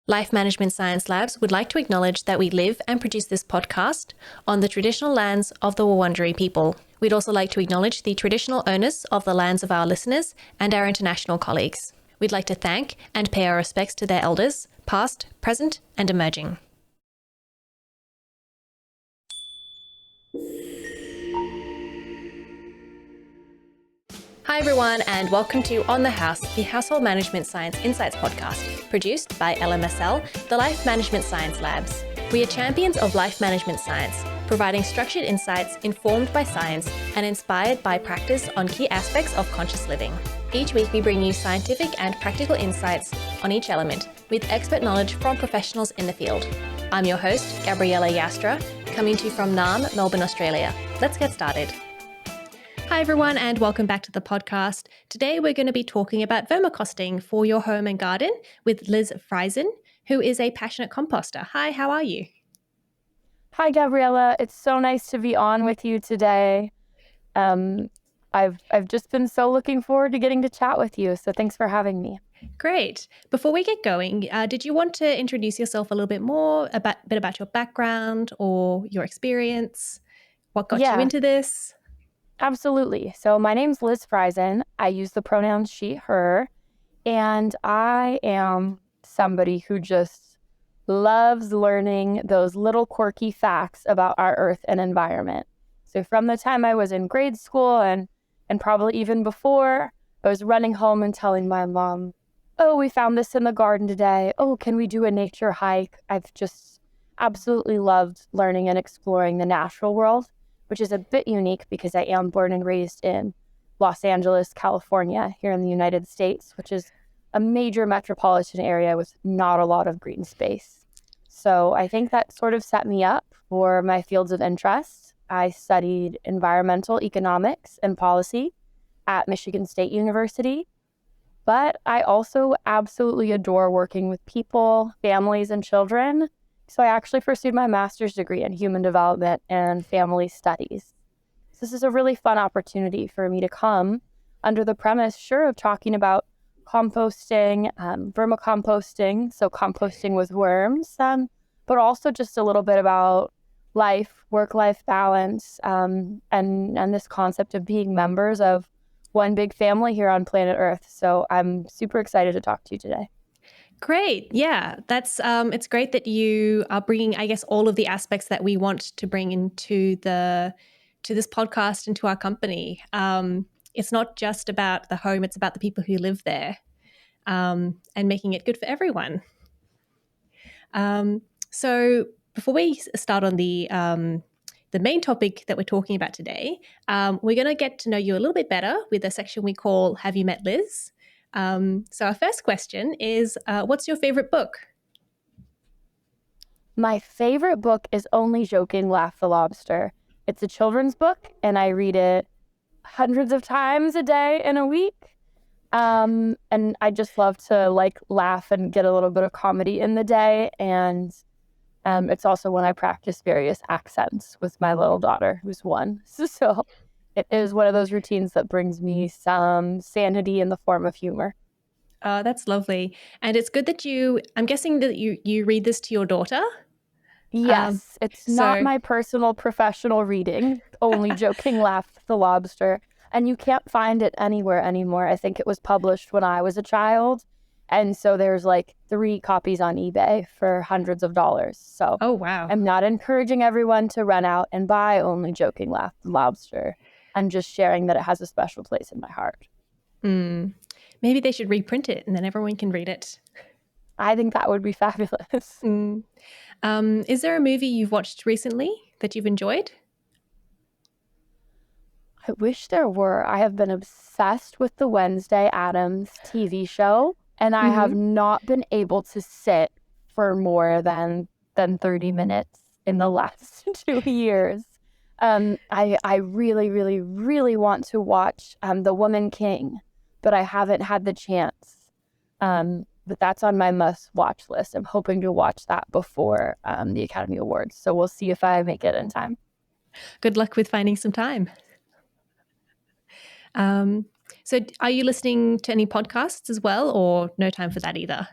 Life Management Science Labs would like to acknowledge that we live and produce this podcast on the traditional lands of the Wurundjeri people. We'd also like to acknowledge the traditional owners of the lands of our listeners and our international colleagues. We'd like to thank and pay our respects to their elders, past, present, and emerging. Hi everyone, and welcome to On the House, the Household Management Science Insights podcast, produced by LMSL, the Life Management Science Labs. We are champions of life management science, providing structured insights informed by science and inspired by practice on key aspects of conscious living. Each week we bring you scientific and practical insights on each element, with expert knowledge from professionals in the field. I'm your host, Gabriella Joustra, coming to you from Naarm, Melbourne, Australia. Let's get started. Hi everyone, and welcome back to the podcast. Today we're going to be talking about vermicomposting for your home and garden with Liz Freisen, who is a passionate composter. Hi, how are you? Hi, Gabriella. It's so nice to be on with you today. I've just been so looking forward to getting to chat with you, so thanks for having me. Great. Before we get going, did you want to introduce yourself a little bit more, a bit about your background or your experience? What got you into this? Absolutely. So my name's Liz Freisen. I use the pronouns she, her, and I am somebody who just loves learning those little quirky facts about our earth and environment. So from the time I was in grade school and probably even before, I was running home and telling my mom, oh, we found this in the garden today. Oh, can we do a nature hike? I've just absolutely loved learning and exploring the natural world, which is a bit unique because I am born and raised in Los Angeles, California, here in the United States, which is a major metropolitan area with not a lot of green space. So I think that sort of set me up for my fields of interest. I studied environmental economics and policy at Michigan State University, but I also absolutely adore working with people, families, and children. So I actually pursued my master's degree in human development and family studies. So this is a really fun opportunity for me to come under the premise, sure, of talking about composting, vermicomposting, so composting with worms, but also just a little bit about life, work-life balance, and this concept of being members of one big family here on planet Earth. So I'm super excited to talk to you today. Great. Yeah, that's it's great that you are bringing, I guess, all of the aspects that we want to bring into to this podcast and to our company. It's not just about the home; it's about the people who live there, and making it good for everyone. So before we start on the main topic that we're talking about today, we're going to get to know you a little bit better with a section we call "Have You Met Liz?" So our first question is, what's your favorite book? My favorite book is Only Joking, Laugh the Lobster. It's a children's book, and I read it hundreds of times a day in a week. And I just love to laugh and get a little bit of comedy in the day. And it's also when I practice various accents with my little daughter, who's 1. So it is one of those routines that brings me some sanity in the form of humor. Oh, that's lovely. And it's good that I'm guessing that you read this to your daughter? Yes, it's not my personal professional reading, Only Joking, Laugh the Lobster. And you can't find it anywhere anymore. I think it was published when I was a child. And so there's 3 copies on eBay for hundreds of dollars. So oh, wow. I'm not encouraging everyone to run out and buy Only Joking, Laugh the Lobster. I'm just sharing that it has a special place in my heart. Maybe they should reprint it and then everyone can read it. I think that would be fabulous. Is there a movie you've watched recently that you've enjoyed? I wish there were. I have been obsessed with the Wednesday Addams TV show, and I have not been able to sit for more than 30 minutes in the last 2 years. I really, really, really want to watch The Woman King, but I haven't had the chance. But that's on my must-watch list. I'm hoping to watch that before the Academy Awards. So we'll see if I make it in time. Good luck with finding some time. So are you listening to any podcasts as well, or no time for that either?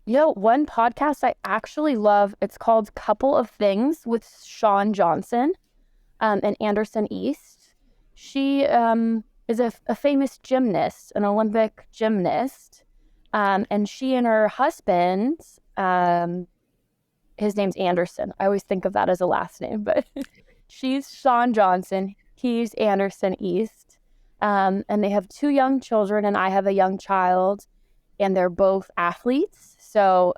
One podcast I actually love, it's called Couple of Things with Sean Johnson and Anderson East. She is a famous gymnast, an Olympic gymnast. And she and her husband, his name's Anderson. I always think of that as a last name, but she's Sean Johnson. He's Anderson East. And they have 2 young children, and I have a young child, and they're both athletes. So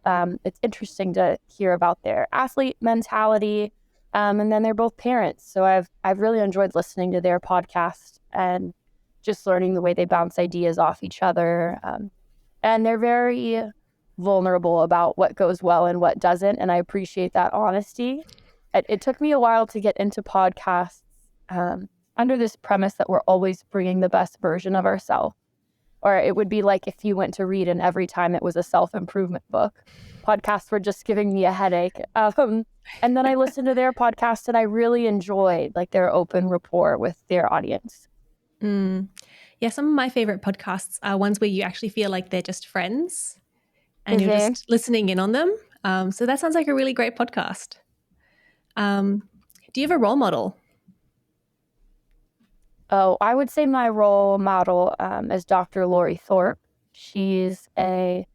it's interesting to hear about their athlete mentality. And then they're both parents. So I've really enjoyed listening to their podcast and just learning the way they bounce ideas off each other. And they're very vulnerable about what goes well and what doesn't. And I appreciate that honesty. It took me a while to get into podcasts under this premise that we're always bringing the best version of ourselves. Or it would be like if you went to read and every time it was a self-improvement book. Podcasts were just giving me a headache. And then I listened to their podcast and I really enjoyed like their open rapport with their audience. Yeah, some of my favorite podcasts are ones where you actually feel like they're just friends and you're just listening in on them. So that sounds like a really great podcast. Do you have a role model? Oh, I would say my role model is Dr. Lori Thorpe. She's a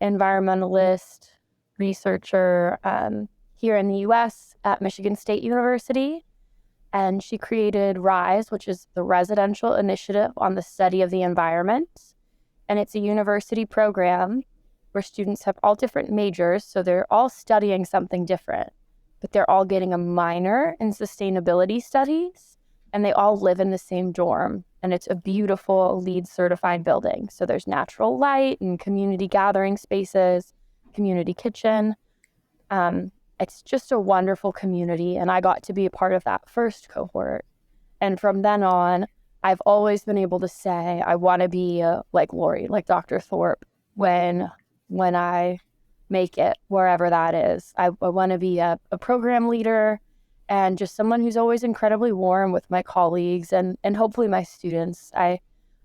environmentalist researcher here in the U.S. at Michigan State University. And she created RISE, which is the Residential Initiative on the Study of the Environment. And it's a university program where students have all different majors. So they're all studying something different, but they're all getting a minor in sustainability studies. And they all live in the same dorm. And it's a beautiful LEED certified building. So there's natural light and community gathering spaces, community kitchen. It's just a wonderful community. And I got to be a part of that first cohort. And from then on, I've always been able to say, I want to be like Lori, like Dr. Thorpe, when I make it, wherever that is. I want to be a program leader and just someone who's always incredibly warm with my colleagues and hopefully my students. I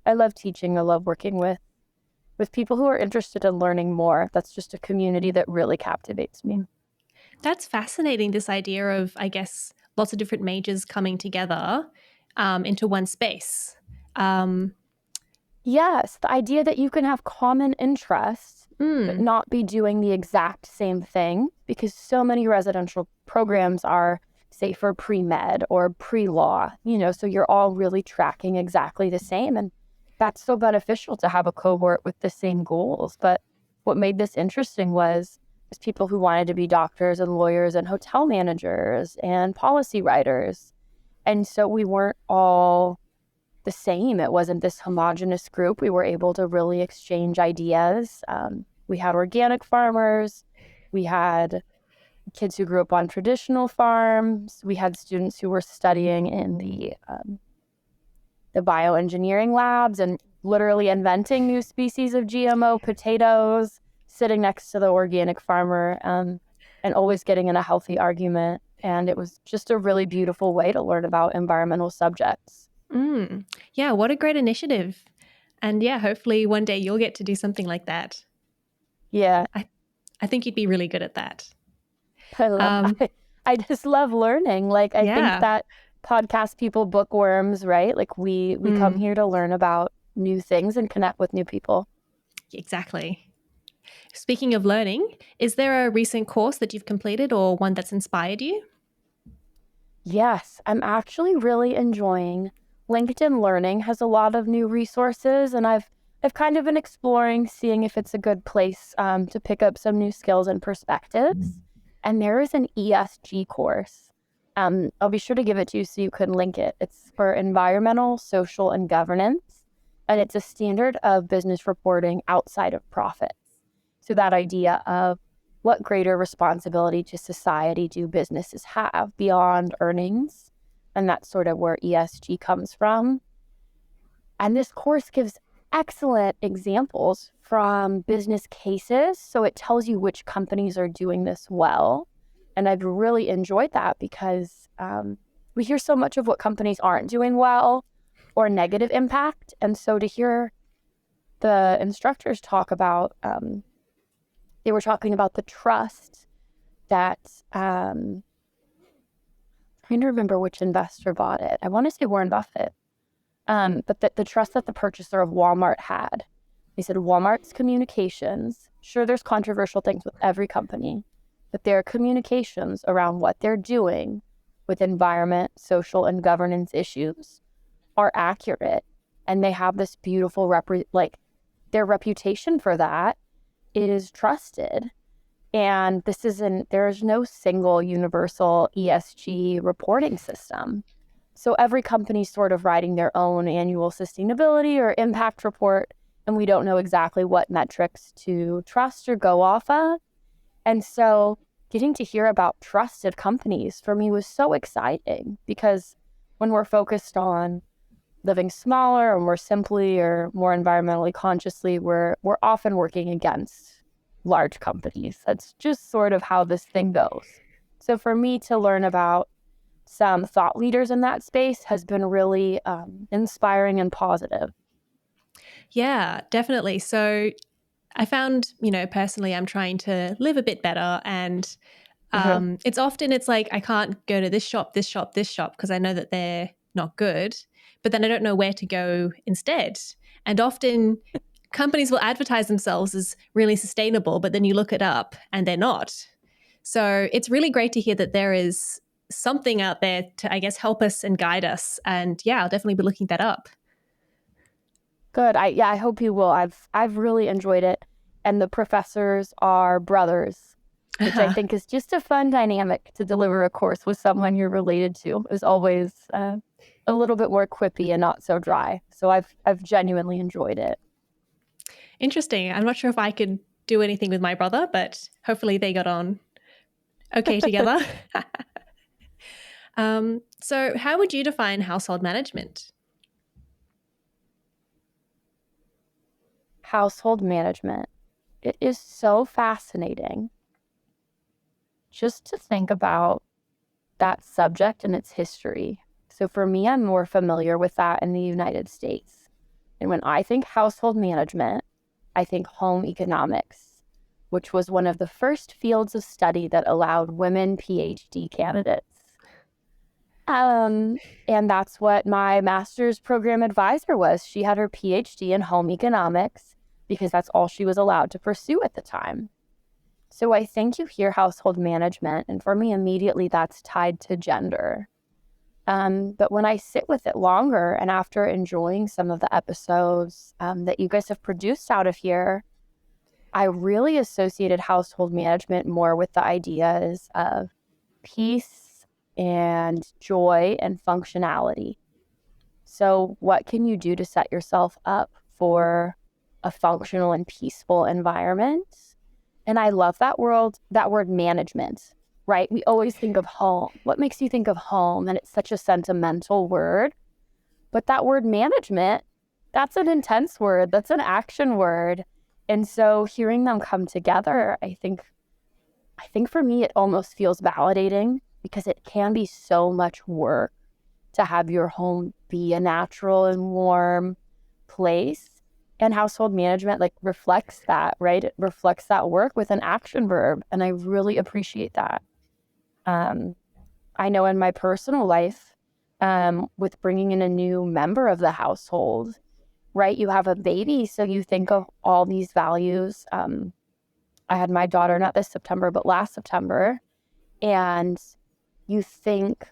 love teaching. I love working with people who are interested in learning more. That's just a community that really captivates me. That's fascinating, this idea of, I guess, lots of different majors coming together into one space. Yes, the idea that you can have common interests, but not be doing the exact same thing, because so many residential programs are, say, for pre-med or pre-law, so you're all really tracking exactly the same. And that's so beneficial to have a cohort with the same goals. But what made this interesting was people who wanted to be doctors and lawyers and hotel managers and policy writers. And so we weren't all the same. It wasn't this homogenous group. We were able to really exchange ideas. We had organic farmers. We had kids who grew up on traditional farms. We had students who were studying in the bioengineering labs and literally inventing new species of GMO potatoes, sitting next to the organic farmer and always getting in a healthy argument. And it was just a really beautiful way to learn about environmental subjects. Yeah, what a great initiative. And yeah, hopefully one day you'll get to do something like that. Yeah. I think you'd be really good at that. I just love learning. I think that podcast people bookworms, right? We come here to learn about new things and connect with new people. Exactly. Speaking of learning, is there a recent course that you've completed or one that's inspired you? Yes, I'm actually really enjoying LinkedIn Learning. Has a lot of new resources, and I've kind of been exploring, seeing if it's a good place to pick up some new skills and perspectives. And there is an ESG course. I'll be sure to give it to you so you can link it. It's for environmental, social, and governance. And it's a standard of business reporting outside of profits. So that idea of what greater responsibility to society do businesses have beyond earnings? And that's sort of where ESG comes from. And this course gives excellent examples from business cases. So it tells you which companies are doing this well. And I've really enjoyed that because we hear so much of what companies aren't doing well or negative impact. And so to hear the instructors talk about they were talking about the trust that, trying to remember which investor bought it. I want to say Warren Buffett. But the trust that the purchaser of Walmart had. They said Walmart's communications, sure, there's controversial things with every company, but their communications around what they're doing with environment, social, and governance issues are accurate. And they have this beautiful, their reputation for that, it is trusted. And there is no single universal ESG reporting system. So every company's sort of writing their own annual sustainability or impact report, and we don't know exactly what metrics to trust or go off of. And so getting to hear about trusted companies for me was so exciting, because when we're focused on living smaller or more simply or more environmentally consciously, we're often working against large companies. That's just sort of how this thing goes. So for me to learn about some thought leaders in that space has been really inspiring and positive. Yeah, definitely. So I found, personally, I'm trying to live a bit better, and it's like I can't go to this shop, because I know that they're not good, but then I don't know where to go instead. And often companies will advertise themselves as really sustainable, but then you look it up and they're not. So it's really great to hear that there is something out there to, I guess, help us and guide us. And yeah, I'll definitely be looking that up. Good. I hope you will. I've really enjoyed it. And the professors are brothers, which I think is just a fun dynamic to deliver a course with someone you're related to. Is always a little bit more quippy and not so dry. So I've genuinely enjoyed it. Interesting. I'm not sure if I could do anything with my brother, but hopefully they got on okay together. So how would you define household management? Household management. It is so fascinating just to think about that subject and its history. So for me, I'm more familiar with that in the United States. And when I think household management, I think home economics, which was one of the first fields of study that allowed women PhD candidates. And that's what my master's program advisor was. She had her PhD in home economics because that's all she was allowed to pursue at the time. So I think you hear household management, and for me, immediately that's tied to gender. But when I sit with it longer, and after enjoying some of the episodes that you guys have produced out of here, I really associated household management more with the ideas of peace and joy and functionality. So what can you do to set yourself up for a functional and peaceful environment? And I love that word management, right? We always think of home. What makes you think of home? And it's such a sentimental word. But that word management, that's an intense word. That's an action word. And so hearing them come together, I think for me, it almost feels validating, because it can be so much work to have your home be a natural and warm place. And household management reflects that, right? It reflects that work with an action verb. And I really appreciate that. I know in my personal life, with bringing in a new member of the household, right? You have a baby, so you think of all these values. I had my daughter not this September, but last September. And you think,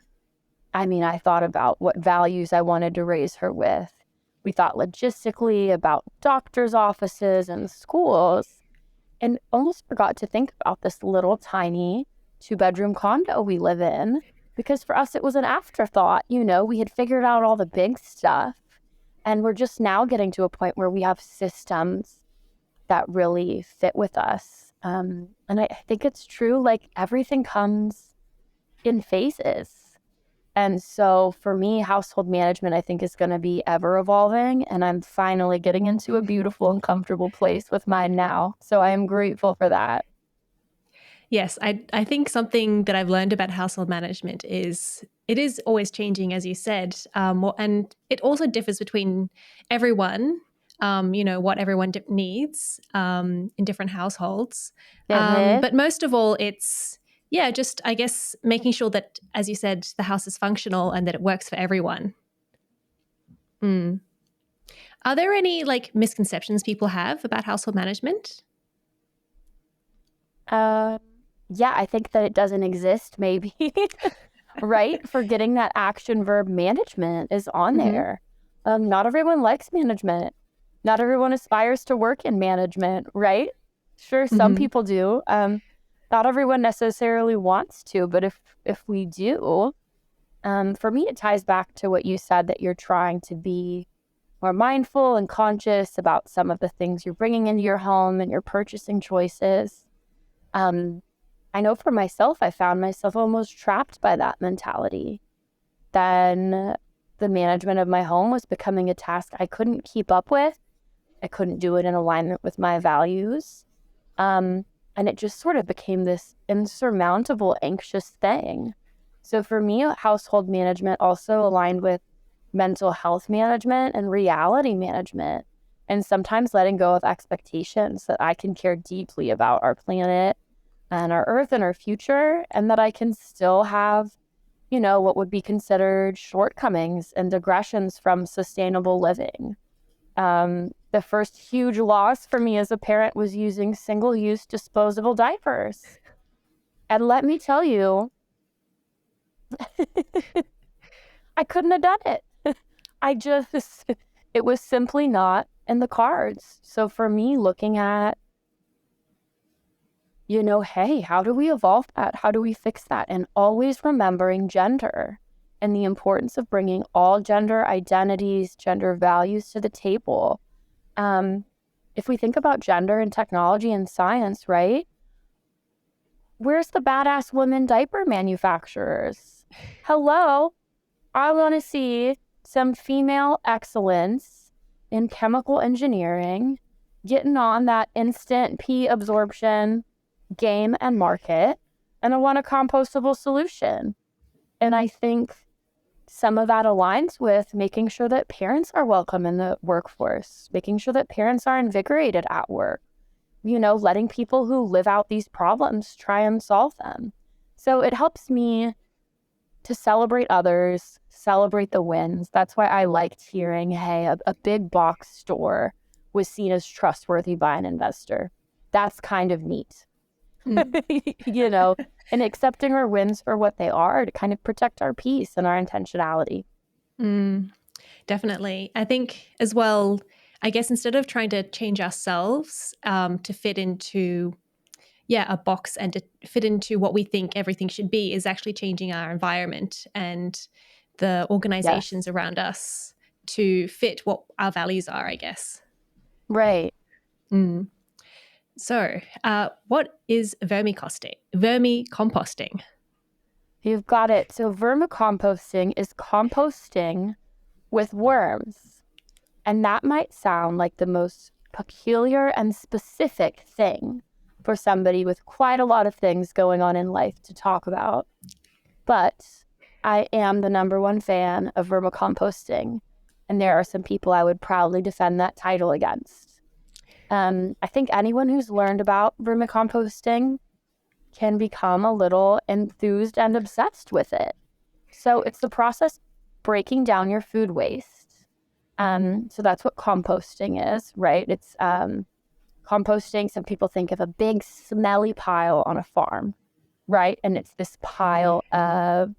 I thought about what values I wanted to raise her with. We thought logistically about doctors' offices and schools, and almost forgot to think about this little tiny 2-bedroom condo we live in, because for us, it was an afterthought. We had figured out all the big stuff, and we're just now getting to a point where we have systems that really fit with us. And I think it's true, everything comes in phases. And so for me, household management, I think, is going to be ever evolving. And I'm finally getting into a beautiful and comfortable place with mine now. So I am grateful for that. Yes, I think something that I've learned about household management is it is always changing, as you said. And it also differs between everyone. what everyone needs in different households. Mm-hmm. But most of all, it's, just, I guess, making sure that, as you said, the house is functional and that it works for everyone. Mm. Are there any misconceptions people have about household management? Yeah, I think that it doesn't exist, maybe. Right? Forgetting that action verb management is on Mm-hmm. there. Not everyone likes management. Not everyone aspires to work in management, right? Sure, some Mm-hmm. people do. Not everyone necessarily wants to, but if we do, for me, it ties back to what you said, that you're trying to be more mindful and conscious about some of the things you're bringing into your home and your purchasing choices. I know for myself, I found myself almost trapped by that mentality. Then the management of my home was becoming a task I couldn't keep up with. I couldn't do it in alignment with my values. And it just sort of became this insurmountable, anxious thing. So for me, household management also aligned with mental health management and reality management, and sometimes letting go of expectations that I can care deeply about our planet and our earth and our future, and that I can still have, what would be considered shortcomings and digressions from sustainable living. The first huge loss for me as a parent was using single-use disposable diapers. And let me tell you, I couldn't have done it. It was simply not in the cards. So for me, looking at, hey, how do we evolve that? How do we fix that? And always remembering gender and the importance of bringing all gender identities, gender values to the table. If we think about gender and technology and science, right? Where's the badass women diaper manufacturers? Hello, I want to see some female excellence in chemical engineering getting on that instant pee absorption game and market, and I want a compostable solution. And I think some of that aligns with making sure that parents are welcome in the workforce, making sure that parents are invigorated at work, letting people who live out these problems try and solve them. So it helps me to celebrate others, celebrate the wins. That's why I liked hearing, hey, a big box store was seen as trustworthy by an investor. That's kind of neat. And accepting our wins for what they are to kind of protect our peace and our intentionality. Definitely. I think as well, I guess instead of trying to change ourselves to fit into a box and to fit into what we think everything should be, is actually changing our environment and the organizations around us to fit what our values are, I guess. Right. So, what is vermicomposting? You've got it. So vermicomposting is composting with worms. And that might sound like the most peculiar and specific thing for somebody with quite a lot of things going on in life to talk about. But I am the number one fan of vermicomposting, and there are some people I would proudly defend that title against. I think anyone who's learned about vermicomposting can become a little enthused and obsessed with it. So it's the process breaking down your food waste. So that's what composting is, right? It's composting. Some people think of a big smelly pile on a farm, right? And it's this pile of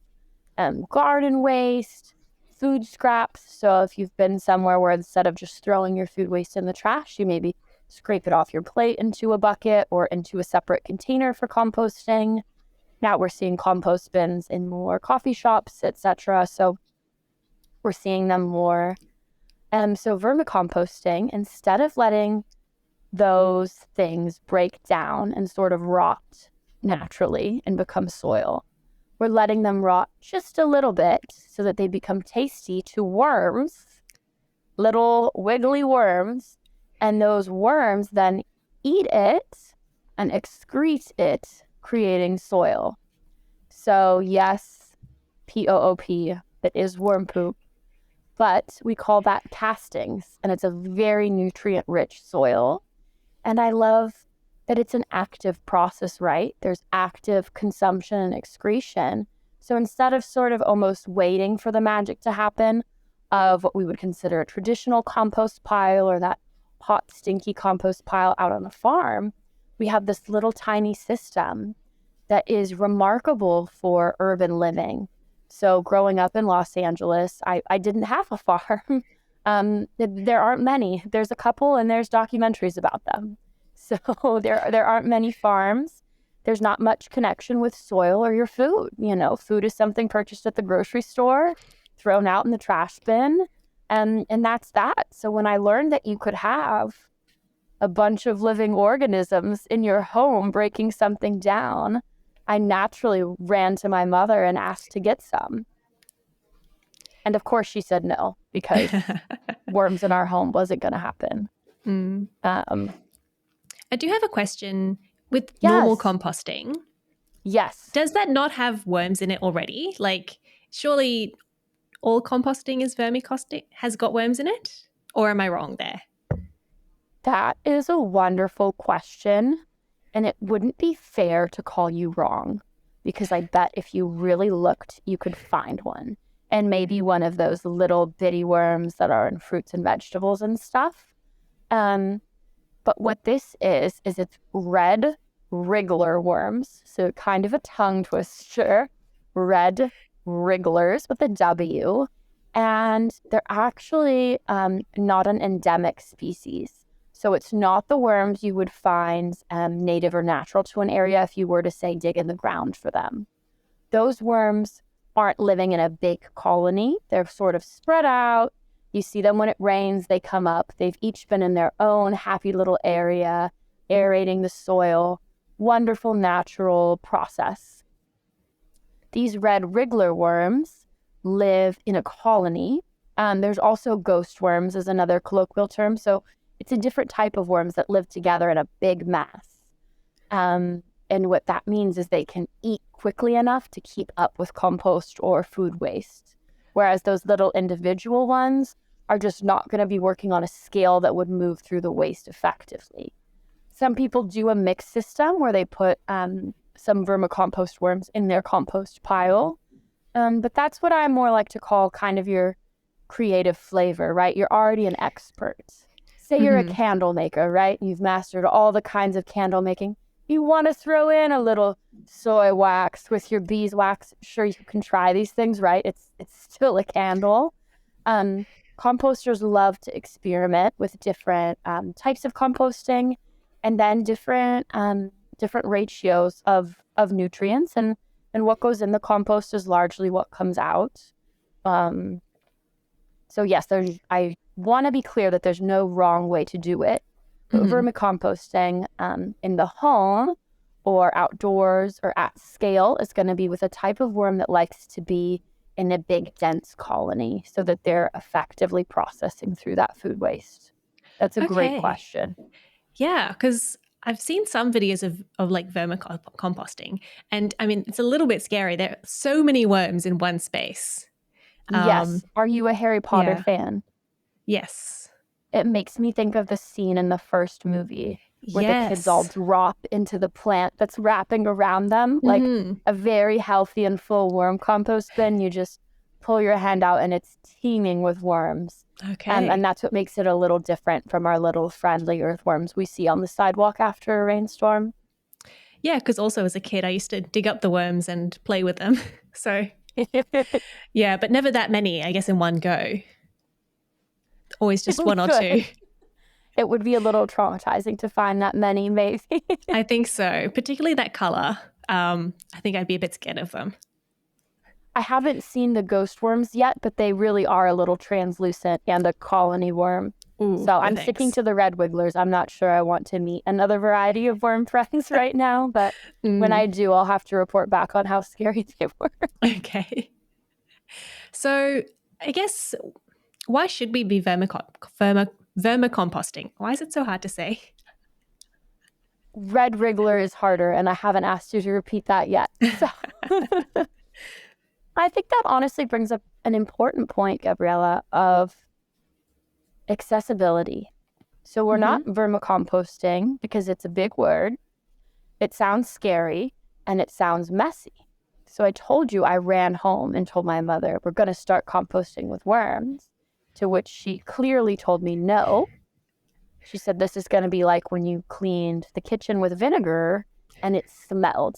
garden waste, food scraps. So if you've been somewhere where instead of just throwing your food waste in the trash, you maybe scrape it off your plate into a bucket or into a separate container for composting. Now we're seeing compost bins in more coffee shops, etc. So we're seeing them more. So vermicomposting, instead of letting those things break down and sort of rot naturally and become soil, we're letting them rot just a little bit so that they become tasty to worms, little wiggly worms. And those worms then eat it and excrete it, creating soil. So yes, POOP, that is worm poop. but we call that castings, and it's a very nutrient-rich soil. And I love that it's an active process, right? There's active consumption and excretion. So instead of sort of almost waiting for the magic to happen of what we would consider a traditional compost pile or that hot, stinky compost pile out on a farm, we have this little tiny system that is remarkable for urban living. So growing up in Los Angeles, I didn't have a farm. There aren't many. There's a couple, and there's documentaries about them. So there aren't many farms. There's not much connection with soil or your food. You know, food is something purchased at the grocery store, thrown out in the trash bin, and that's that. So when I learned that you could have a bunch of living organisms in your home breaking something down, I naturally ran to my mother and asked to get some. And of course she said no, because worms in our home wasn't going to happen. I do have a question with Yes. normal composting. Yes. Does that not have worms in it already? Like, surely all composting is vermicomposting, has got worms in it? Or am I wrong there? That is a wonderful question. And it wouldn't be fair to call you wrong, because I bet if you really looked, you could find one. And maybe one of those little bitty worms that are in fruits and vegetables and stuff. But what this is it's red wriggler worms. So kind of a tongue twister. Red wrigglers with a W. And they're actually not an endemic species. So it's not the worms you would find native or natural to an area if you were to, say, dig in the ground for them. Those worms aren't living in a big colony. They're sort of spread out. You see them when it rains, they come up. They've each been in their own happy little area, aerating the soil. Wonderful natural process. These red wriggler worms live in a colony. There's also ghost worms is another colloquial term. So it's a different type of worms that live together in a big mass. And what that means is they can eat quickly enough to keep up with compost or food waste. Whereas those little individual ones are just not going to be working on a scale that would move through the waste effectively. Some people do a mixed system where they put some vermicompost worms in their compost pile. But that's what I more like to call kind of your creative flavor, right? You're already an expert. Say you're a candle maker, right? You've mastered all the kinds of candle making. You want to throw in a little soy wax with your beeswax. Sure, you can try these things, right? It's still a candle. Composters love to experiment with different types of composting, and then different ratios of nutrients, and what goes in the compost is largely what comes out. So yes, I want to be clear that there's no wrong way to do it. But vermicomposting in the home or outdoors or at scale is going to be with a type of worm that likes to be in a big, dense colony so that they're effectively processing through that food waste. That's a great question. Yeah, because I've seen some videos of like vermicomposting, and I mean, it's a little bit scary. There are so many worms in one space. Yes. Are you a Harry Potter fan? Yes. It makes me think of the scene in the first movie where the kids all drop into the plant that's wrapping around them, like a very healthy and full worm compost bin. You just pull your hand out and it's teeming with worms. Okay. And that's what makes it a little different from our little friendly earthworms we see on the sidewalk after a rainstorm. Yeah, because also as a kid, I used to dig up the worms and play with them. So, yeah, but never that many, I guess, in one go. Always just one or two. It would be a little traumatizing to find that many, maybe. I think so, particularly that color. I think I'd be a bit scared of them. I haven't seen the ghost worms yet, but they really are a little translucent and a colony worm. Ooh, so I'm sticking to the red wigglers. I'm not sure I want to meet another variety of worm friends right now, but when I do, I'll have to report back on how scary they were. Okay. So I guess, why should we be vermicomposting? Why is it so hard to say? Red wriggler is harder, and I haven't asked you to repeat that yet. So. I think that honestly brings up an important point, Gabriella, of accessibility. So we're not vermicomposting because it's a big word. It sounds scary and it sounds messy. So I told you I ran home and told my mother, we're going to start composting with worms, to which she clearly told me no. She said, this is going to be like when you cleaned the kitchen with vinegar and it smelled.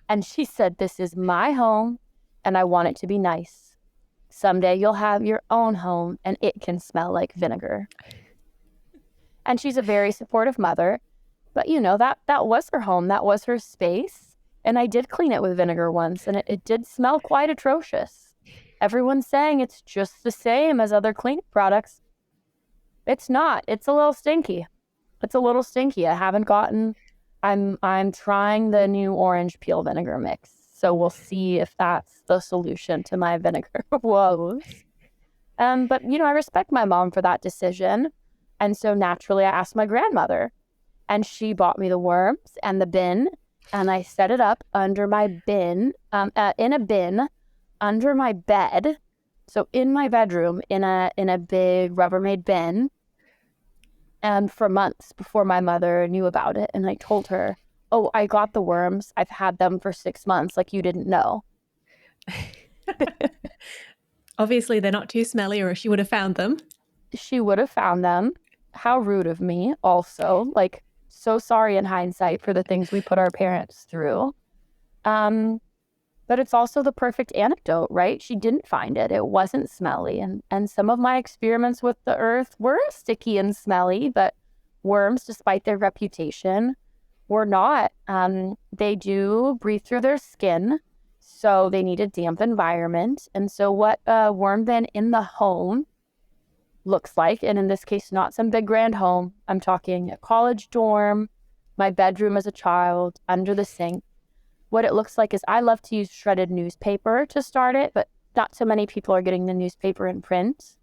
And she said, this is my home and I want it to be nice. Someday you'll have your own home and it can smell like vinegar. And she's a very supportive mother. But, you know, that was her home. That was her space. And I did clean it with vinegar once, and it did smell quite atrocious. Everyone's saying it's just the same as other cleaning products. It's not. It's a little stinky. It's a little stinky. I'm trying the new orange peel vinegar mix. So we'll see if that's the solution to my vinegar woes. But, you know, I respect my mom for that decision. And so naturally, I asked my grandmother. And she bought me the worms and the bin, and I set it up under my bin, in a bin under my bed. So in my bedroom, in a big Rubbermaid bin, and for months before my mother knew about it. And I told her, "Oh, I got the worms. I've had them for 6 months. Like you didn't know." Obviously, they're not too smelly, or she would have found them. She would have found them. How rude of me. Also, like. So sorry in hindsight for the things we put our parents through. But it's also the perfect anecdote, right? She didn't find it. It wasn't smelly. And some of my experiments with the earth were sticky and smelly, but worms, despite their reputation, were not. They do breathe through their skin, so they need a damp environment. And so what a worm bin in the home looks like, and in this case, not some big grand home. I'm talking a college dorm, my bedroom as a child, under the sink. What it looks like is I love to use shredded newspaper to start it, but not so many people are getting the newspaper in print.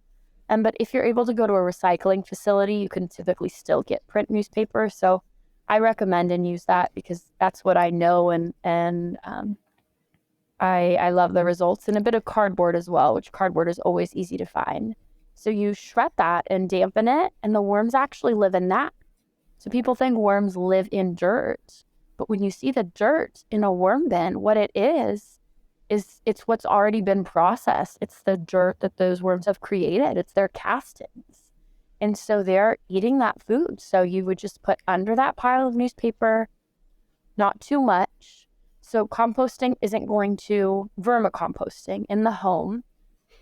But if you're able to go to a recycling facility, you can typically still get print newspaper. So I recommend and use that because that's what I know, and I love the results. And a bit of cardboard as well, which cardboard is always easy to find. So you shred that and dampen it, and the worms actually live in that. So people think worms live in dirt. But when you see the dirt in a worm bin, what it is it's what's already been processed. It's the dirt that those worms have created. It's their castings. And so they're eating that food. So you would just put under that pile of newspaper, not too much. So composting isn't going to, vermicomposting in the home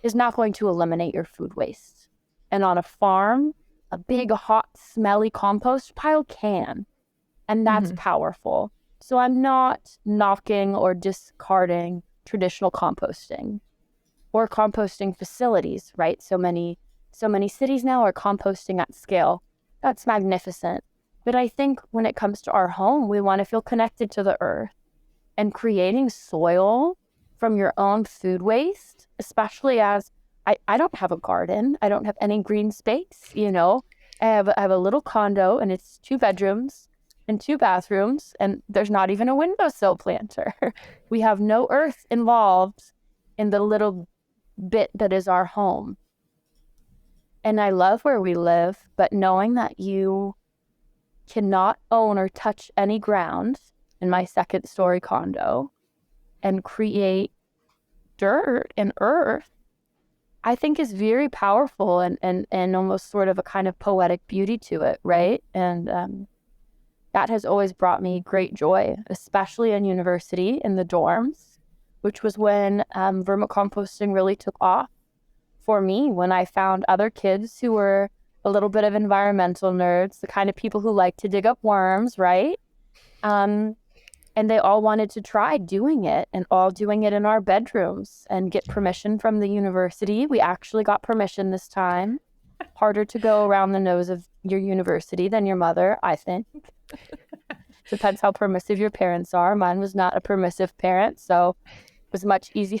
is not going to eliminate your food waste. And on a farm, a big, hot, smelly compost pile can. And that's powerful. So I'm not knocking or discarding traditional composting or composting facilities, right? So many cities now are composting at scale. That's magnificent. But I think when it comes to our home, we want to feel connected to the earth, and creating soil from your own food waste, especially as I don't have a garden. I don't have any green space, you know. I have a little condo, and it's 2 bedrooms and 2 bathrooms, and there's not even a windowsill planter. We have no earth involved in the little bit that is our home. And I love where we live, but knowing that you cannot own or touch any ground in my 2nd-story condo and create dirt and earth, I think is very powerful and almost sort of a kind of poetic beauty to it, right? And that has always brought me great joy, especially in university, in the dorms, which was when vermicomposting really took off for me, when I found other kids who were a little bit of environmental nerds, the kind of people who like to dig up worms, right? And they all wanted to try doing it, and all doing it in our bedrooms and get permission from the university. We actually got permission this time. Harder to go around the nose of your university than your mother, I think. Depends how permissive your parents are. Mine was not a permissive parent, so it was much easier.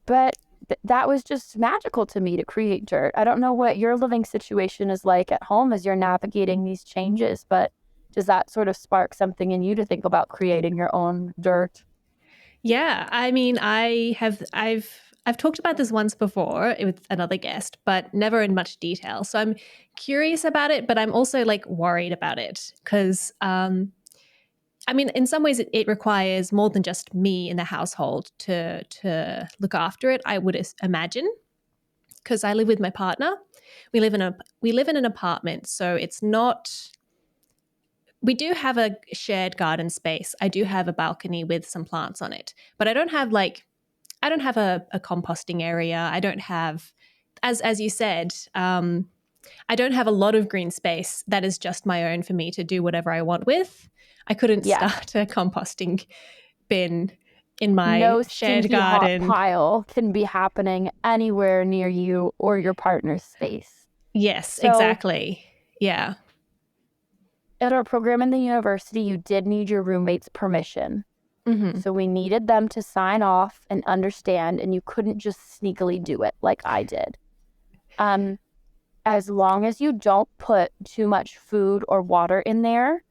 But that was just magical to me, to create dirt. I don't know what your living situation is like at home as you're navigating these changes, but does that sort of spark something in you to think about creating your own dirt? Yeah, I mean, I've talked about this once before with another guest, but never in much detail. So I'm curious about it, but I'm also like worried about it because I mean, in some ways, it requires more than just me in the household to look after it. I would imagine because I live with my partner. We live in an apartment, so it's not. We do have a shared garden space. I do have a balcony with some plants on it, but I don't have a composting area. I don't have, as you said, I don't have a lot of green space that is just my own for me to do whatever I want with. I couldn't Yeah. start a composting bin in my No shared stinky hot garden. pile can be happening anywhere near you or your partner's space. Yes, So exactly. Yeah. at our program in the university, you did need your roommate's permission. Mm-hmm. So we needed them to sign off and understand, and you couldn't just sneakily do it like I did. As long as you don't put too much food or water in there,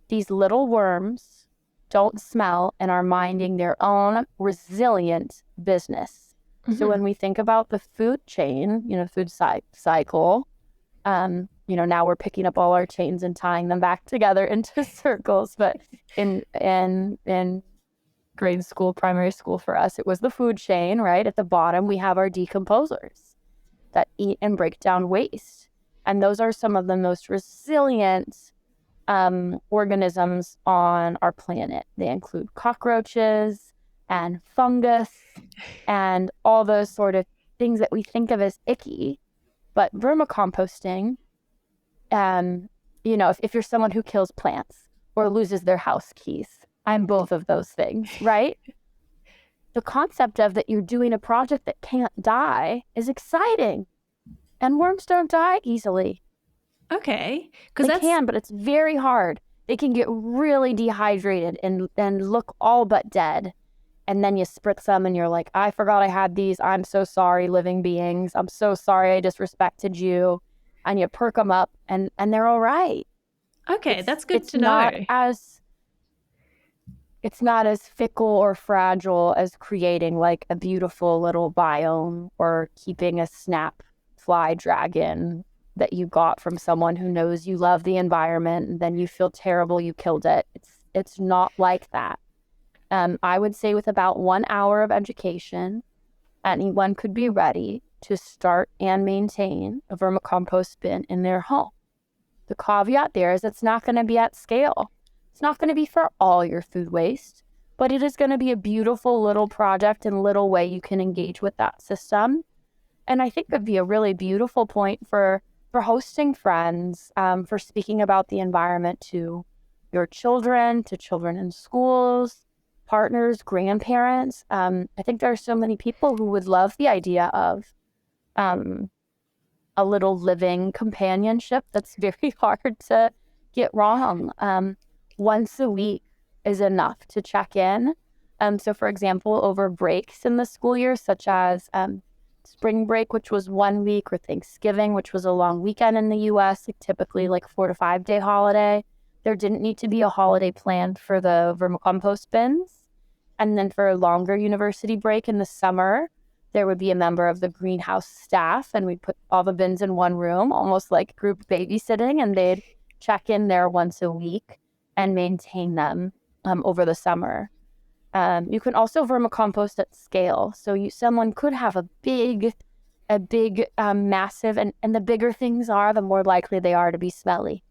these little worms don't smell and are minding their own resilient business. Mm-hmm. So when we think about the food chain, food cycle, now we're picking up all our chains and tying them back together into circles. But in grade school, primary school for us, it was the food chain, right? At the bottom, we have our decomposers that eat and break down waste. And those are some of the most resilient organisms on our planet. They include cockroaches and fungus and all those sort of things that we think of as icky. But vermicomposting, if you're someone who kills plants or loses their house keys, I'm both of those things, right? The concept of that you're doing a project that can't die is exciting. And worms don't die easily. Okay. Because They can, but it's very hard. They can get really dehydrated and look all but dead. And then you spritz them and you're like, I forgot I had these. I'm so sorry, living beings. I'm so sorry I disrespected you. And you perk them up and they're all right. Okay, that's good It's to know. It's not as fickle or fragile as creating like a beautiful little biome or keeping a snap fly dragon that you got from someone who knows you love the environment and then you feel terrible you killed it. It's not like that. I would say with about 1 hour of education, anyone could be ready to start and maintain a vermicompost bin in their home. The caveat there is it's not going to be at scale. It's not going to be for all your food waste, but it is going to be a beautiful little project and little way you can engage with that system. And I think it'd be a really beautiful point for hosting friends, for speaking about the environment to your children, to children in schools, partners, grandparents. I think there are so many people who would love the idea of a little living companionship that's very hard to get wrong. Once a week is enough to check in. So for example, over breaks in the school year, such as spring break, which was 1 week, or Thanksgiving, which was a long weekend in the US, typically like 4 to 5 day holiday, there didn't need to be a holiday planned for the vermicompost bins. And then for a longer university break in the summer, there would be a member of the greenhouse staff and we'd put all the bins in one room, almost like group babysitting, and they'd check in there once a week and maintain them over the summer. You can also vermicompost at scale. So someone could have a big, massive, and the bigger things are, the more likely they are to be smelly.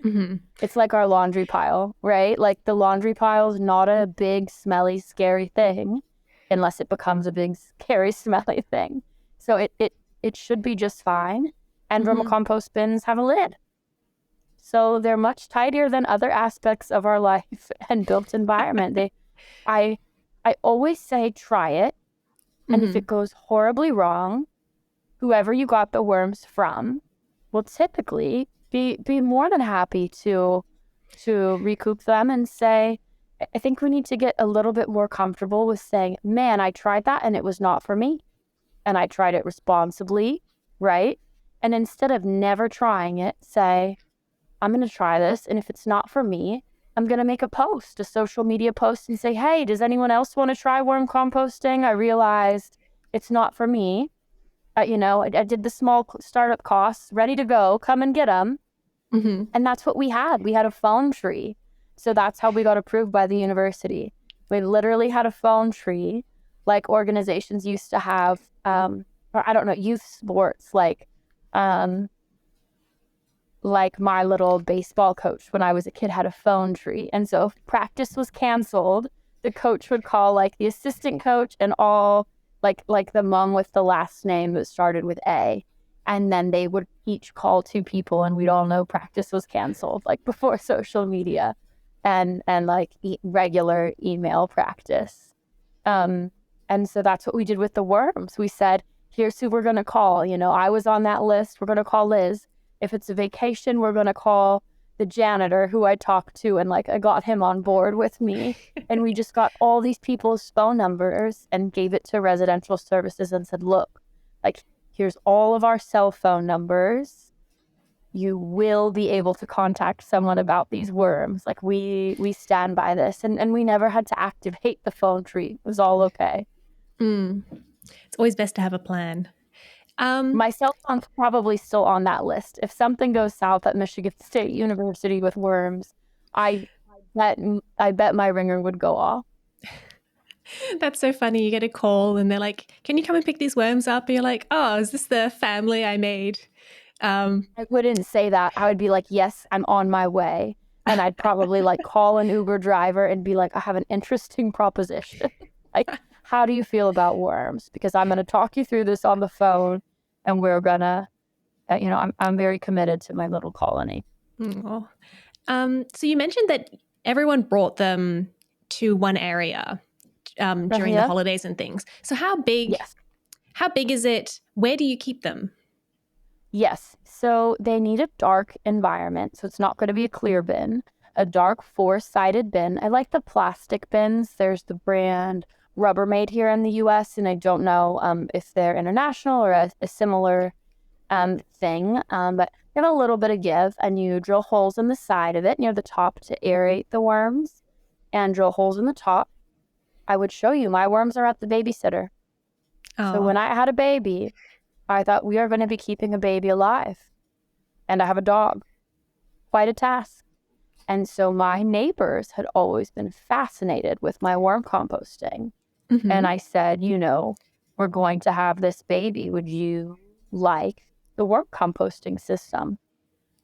Mm-hmm. It's like our laundry pile, right? Like the laundry pile is not a big, smelly, scary thing unless it becomes a big, scary, smelly thing. So it should be just fine. And vermicompost bins have a lid. So they're much tidier than other aspects of our life and built environment. I always say try it. And if it goes horribly wrong, whoever you got the worms from will typically be more than happy to recoup them and say, I think we need to get a little bit more comfortable with saying, man, I tried that and it was not for me. And I tried it responsibly, right? And instead of never trying it, say, I'm going to try this. And if it's not for me, I'm going to make a social media post and say, hey, does anyone else want to try worm composting? I realized it's not for me. I did the small startup costs, ready to go, come and get them. Mm-hmm. And that's what we had. We had a phone tree. So that's how we got approved by the university. We literally had a phone tree, like organizations used to have, or I don't know, youth sports, like my little baseball coach when I was a kid had a phone tree. And so if practice was canceled, the coach would call like the assistant coach and all like the mom with the last name that started with A. And then they would each call two people and we'd all know practice was canceled, like before social media and like regular email practice. And so that's what we did with the worms. We said, here's who we're going to call. I was on that list. We're going to call Liz. If it's a vacation, we're going to call the janitor who I talked to, and like I got him on board with me. And we just got all these people's phone numbers and gave it to residential services and said, look, like, here's all of our cell phone numbers. You will be able to contact someone about these worms. Like we stand by this. And we never had to activate the phone tree. It was all okay. It's always best to have a plan. My cell phone's probably still on that list. If something goes south at Michigan State University with worms, I bet my ringer would go off. That's so funny. You get a call and they're like, can you come and pick these worms up? And you're like, oh, is this the family I made? I wouldn't say that. I would be like, yes, I'm on my way. And I'd probably like call an Uber driver and be like, I have an interesting proposition. Like, how do you feel about worms? Because I'm going to talk you through this on the phone. And we're gonna, I'm very committed to my little colony. So you mentioned that everyone brought them to one area during the holidays and things. So how big? Yes. How big is it? Where do you keep them? Yes. So they need a dark environment. So it's not going to be a clear bin. A dark 4-sided bin. I like the plastic bins. There's the brand Rubbermaid here in the U.S. and I don't know if they're international or a similar thing, but they have a little bit of give, and you drill holes in the side of it near the top to aerate the worms, and drill holes in the top. I would show you my worms are at the babysitter. Oh. So when I had a baby, I thought we are going to be keeping a baby alive, and I have a dog. Quite a task. And so my neighbors had always been fascinated with my worm composting. Mm-hmm. And I said, we're going to have this baby. Would you like the worm composting system?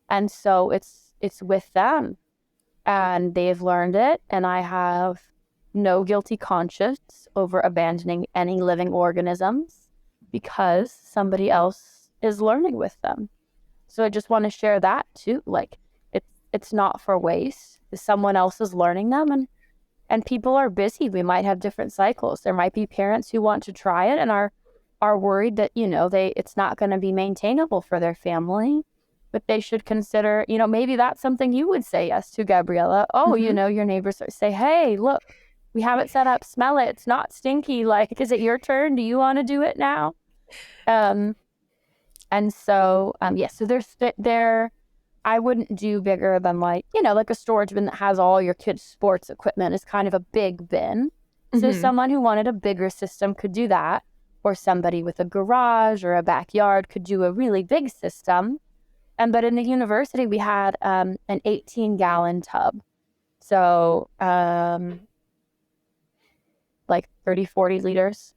And so it's with them. And they've learned it. And I have no guilty conscience over abandoning any living organisms because somebody else is learning with them. So I just want to share that too. Like, it's not for waste. Someone else is learning them, and people are busy. We might have different cycles. There might be parents who want to try it and are worried that, it's not going to be maintainable for their family, but they should consider, maybe that's something you would say yes to, Gabriella. Oh, mm-hmm. Your neighbors say, hey, look, we have it set up. Smell it. It's not stinky. Like, is it your turn? Do you want to do it now? And so, so they're I wouldn't do bigger than like a storage bin that has all your kids' sports equipment is kind of a big bin. Mm-hmm. So someone who wanted a bigger system could do that, or somebody with a garage or a backyard could do a really big system. But in the university, we had an 18-gallon tub. So like 30, 40 liters.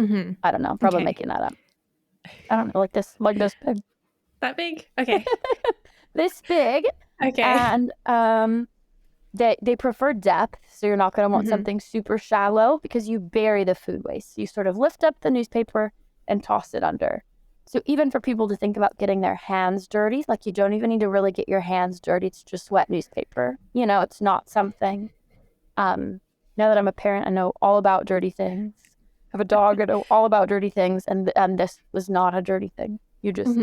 Mm-hmm. I don't know, probably making that up. I don't know, like this big. That big? Okay. This big. Okay. And they prefer depth, so you're not going to want something super shallow because you bury the food waste. You sort of lift up the newspaper and toss it under. So even for people to think about getting their hands dirty, like you don't even need to really get your hands dirty. It's just wet newspaper. It's not something. Now that I'm a parent, I know all about dirty things. I have a dog, I know all about dirty things, and this was not a dirty thing. You just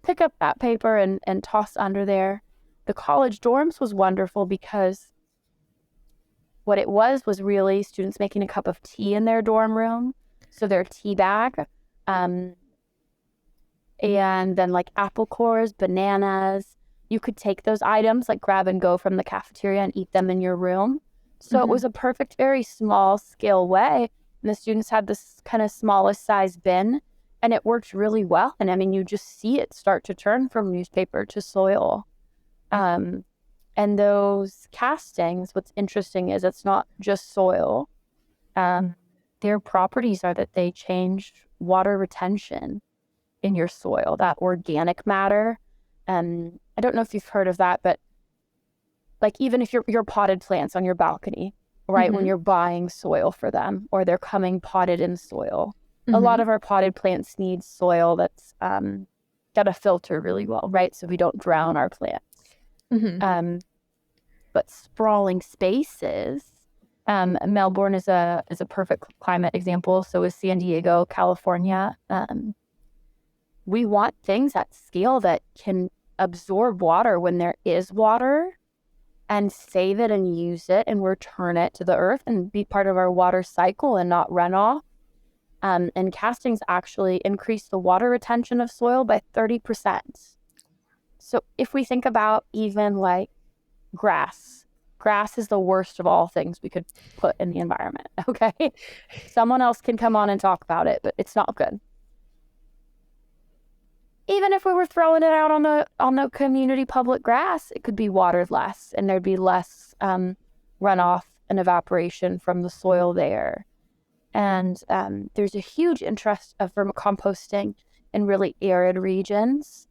pick up that paper and toss under there. The college dorms was wonderful because what it was really students making a cup of tea in their dorm room. So their tea bag, and then like apple cores, bananas, you could take those items, like grab and go from the cafeteria and eat them in your room. So it was a perfect, very small scale way. And the students had this kind of smallest size bin, and it worked really well. And I mean, you just see it start to turn from newspaper to soil. And those castings, what's interesting is it's not just soil. Their properties are that they change water retention in your soil, that organic matter. I don't know if you've heard of that, but like even if your potted plants on your balcony, right, when you're buying soil for them or they're coming potted in soil, a lot of our potted plants need soil that's got to filter really well, right? So we don't drown our plants. But sprawling spaces, Melbourne is a perfect climate example. So is San Diego, California. We want things at scale that can absorb water when there is water and save it and use it and return it to the earth and be part of our water cycle and not runoff. And castings actually increase the water retention of soil by 30%. So if we think about even like grass is the worst of all things we could put in the environment, okay? Someone else can come on and talk about it, but it's not good. Even if we were throwing it out on the community public grass, it could be watered less and there'd be less runoff and evaporation from the soil there. And there's a huge interest of vermicomposting in really arid regions.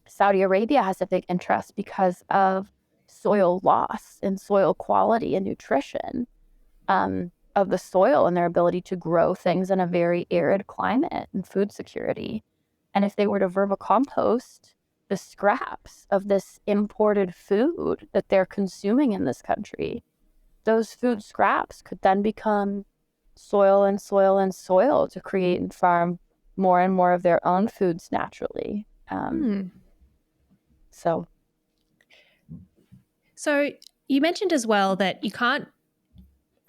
Saudi Arabia has a big interest because of soil loss and soil quality and nutrition of the soil and their ability to grow things in a very arid climate and food security. And if they were to vermicompost the scraps of this imported food that they're consuming in this country, those food scraps could then become soil and soil and soil to create and farm more and more of their own foods naturally. So you mentioned as well that you can't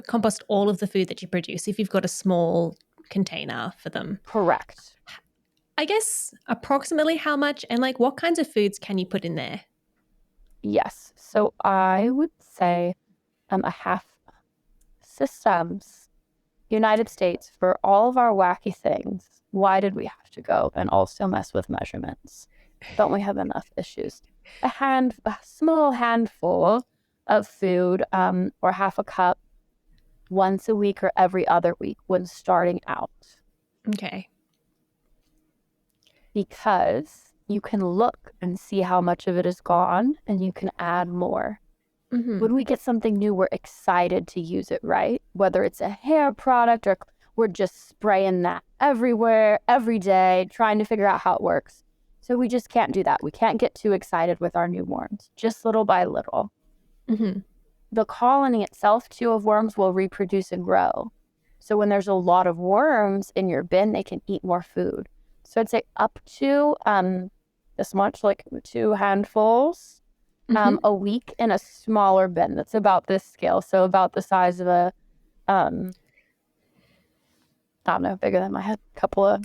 compost all of the food that you produce if you've got a small container for them. Correct. I guess approximately how much and like what kinds of foods can you put in there? Yes. So I would say a half systems, United States, for all of our wacky things. Why did we have to go and also mess with measurements? Don't we have enough issues? A small handful of food or half a cup once a week or every other week when starting out. Okay. Because you can look and see how much of it is gone and you can add more. When we get something new, we're excited to use it, right? Whether it's a hair product or we're just spraying that everywhere, every day, trying to figure out how it works. So we just can't do that. We can't get too excited with our newborns, just little by little. The colony itself, too, of worms will reproduce and grow. So when there's a lot of worms in your bin, they can eat more food. So I'd say up to this much, like 2 handfuls a week in a smaller bin that's about this scale. So about the size of a, I don't know, bigger than my head, couple of.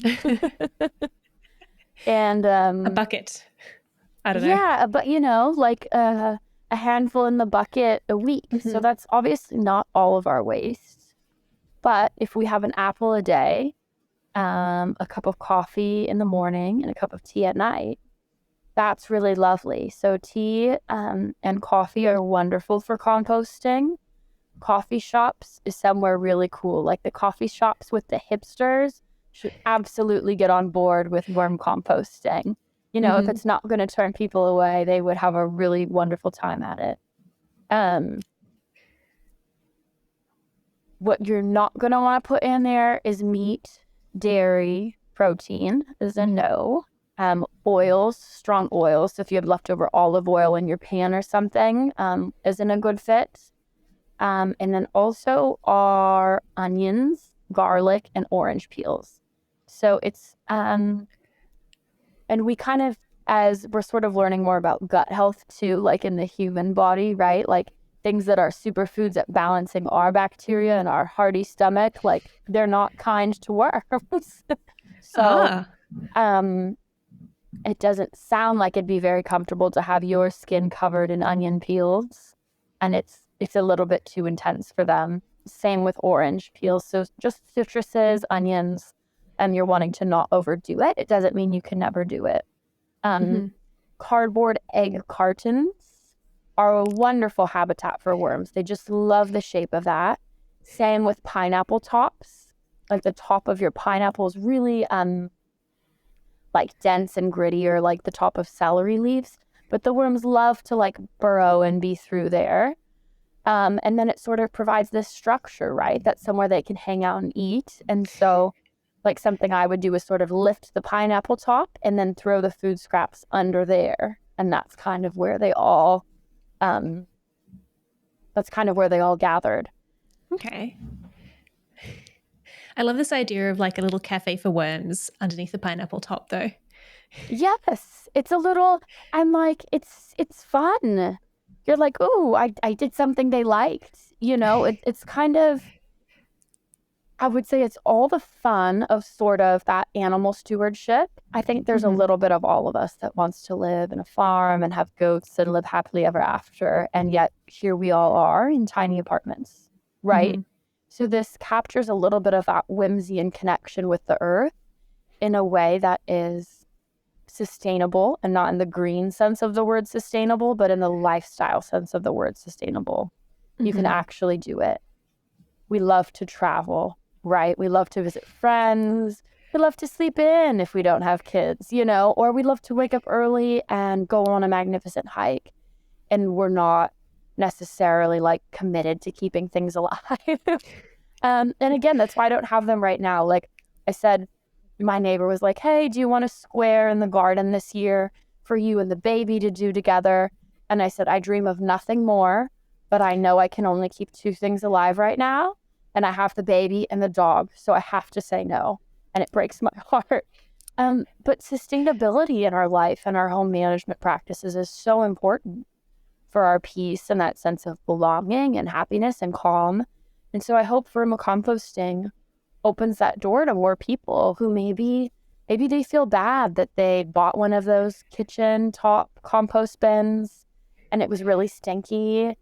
And a bucket. I don't know. Yeah, but like a handful in the bucket a week. So that's obviously not all of our waste. But if we have an apple a day, a cup of coffee in the morning and a cup of tea at night, that's really lovely. So tea and coffee are wonderful for composting. Coffee shops is somewhere really cool. Like the coffee shops with the hipsters should absolutely get on board with worm composting. If it's not going to turn people away, they would have a really wonderful time at it. What you're not going to want to put in there is meat, dairy, protein is a no. Oils, strong oils. So if you have leftover olive oil in your pan or something, isn't a good fit. And then also our onions, garlic, and orange peels. So it's, and we kind of, as we're sort of learning more about gut health too, like in the human body, right? Like things that are superfoods at balancing our bacteria and our hearty stomach, like they're not kind to worms. So, it doesn't sound like it'd be very comfortable to have your skin covered in onion peels, and it's a little bit too intense for them. Same with orange peels. So just citruses, onions, and you're wanting to not overdo it. It doesn't mean you can never do it. Cardboard egg cartons are a wonderful habitat for worms. They just love the shape of that. Same with pineapple tops. Like the top of your pineapple is really like dense and gritty, or like the top of celery leaves. But the worms love to like burrow and be through there. And then it sort of provides this structure, right? That's somewhere they can hang out and eat. And so like something I would do is sort of lift the pineapple top and then throw the food scraps under there. And that's kind of where they all gathered. Okay. I love this idea of like a little cafe for worms underneath the pineapple top, though. Yes, it's a little, I'm like, it's fun. You're like, oh, I did something they liked. You know, it's kind of, I would say it's all the fun of sort of that animal stewardship. I think there's a little bit of all of us that wants to live in a farm and have goats and live happily ever after. And yet here we all are in tiny apartments, right? So this captures a little bit of that whimsy and connection with the earth in a way that is sustainable, and not in the green sense of the word sustainable, but in the lifestyle sense of the word sustainable. You can actually do it. We love to travel, right? We love to visit friends. We love to sleep in if we don't have kids, you know, or we love to wake up early and go on a magnificent hike. And we're not necessarily like committed to keeping things alive. And again, that's why I don't have them right now. Like I said, my neighbor was like, hey, do you want a square in the garden this year for you and the baby to do together? And I said, I dream of nothing more, but I know I can only keep 2 things alive right now. And I have the baby and the dog, so I have to say no. And it breaks my heart. But sustainability in our life and our home management practices is so important for our peace and that sense of belonging and happiness and calm. And so I hope vermicomposting opens that door to more people who maybe they feel bad that they bought one of those kitchen top compost bins and it was really stinky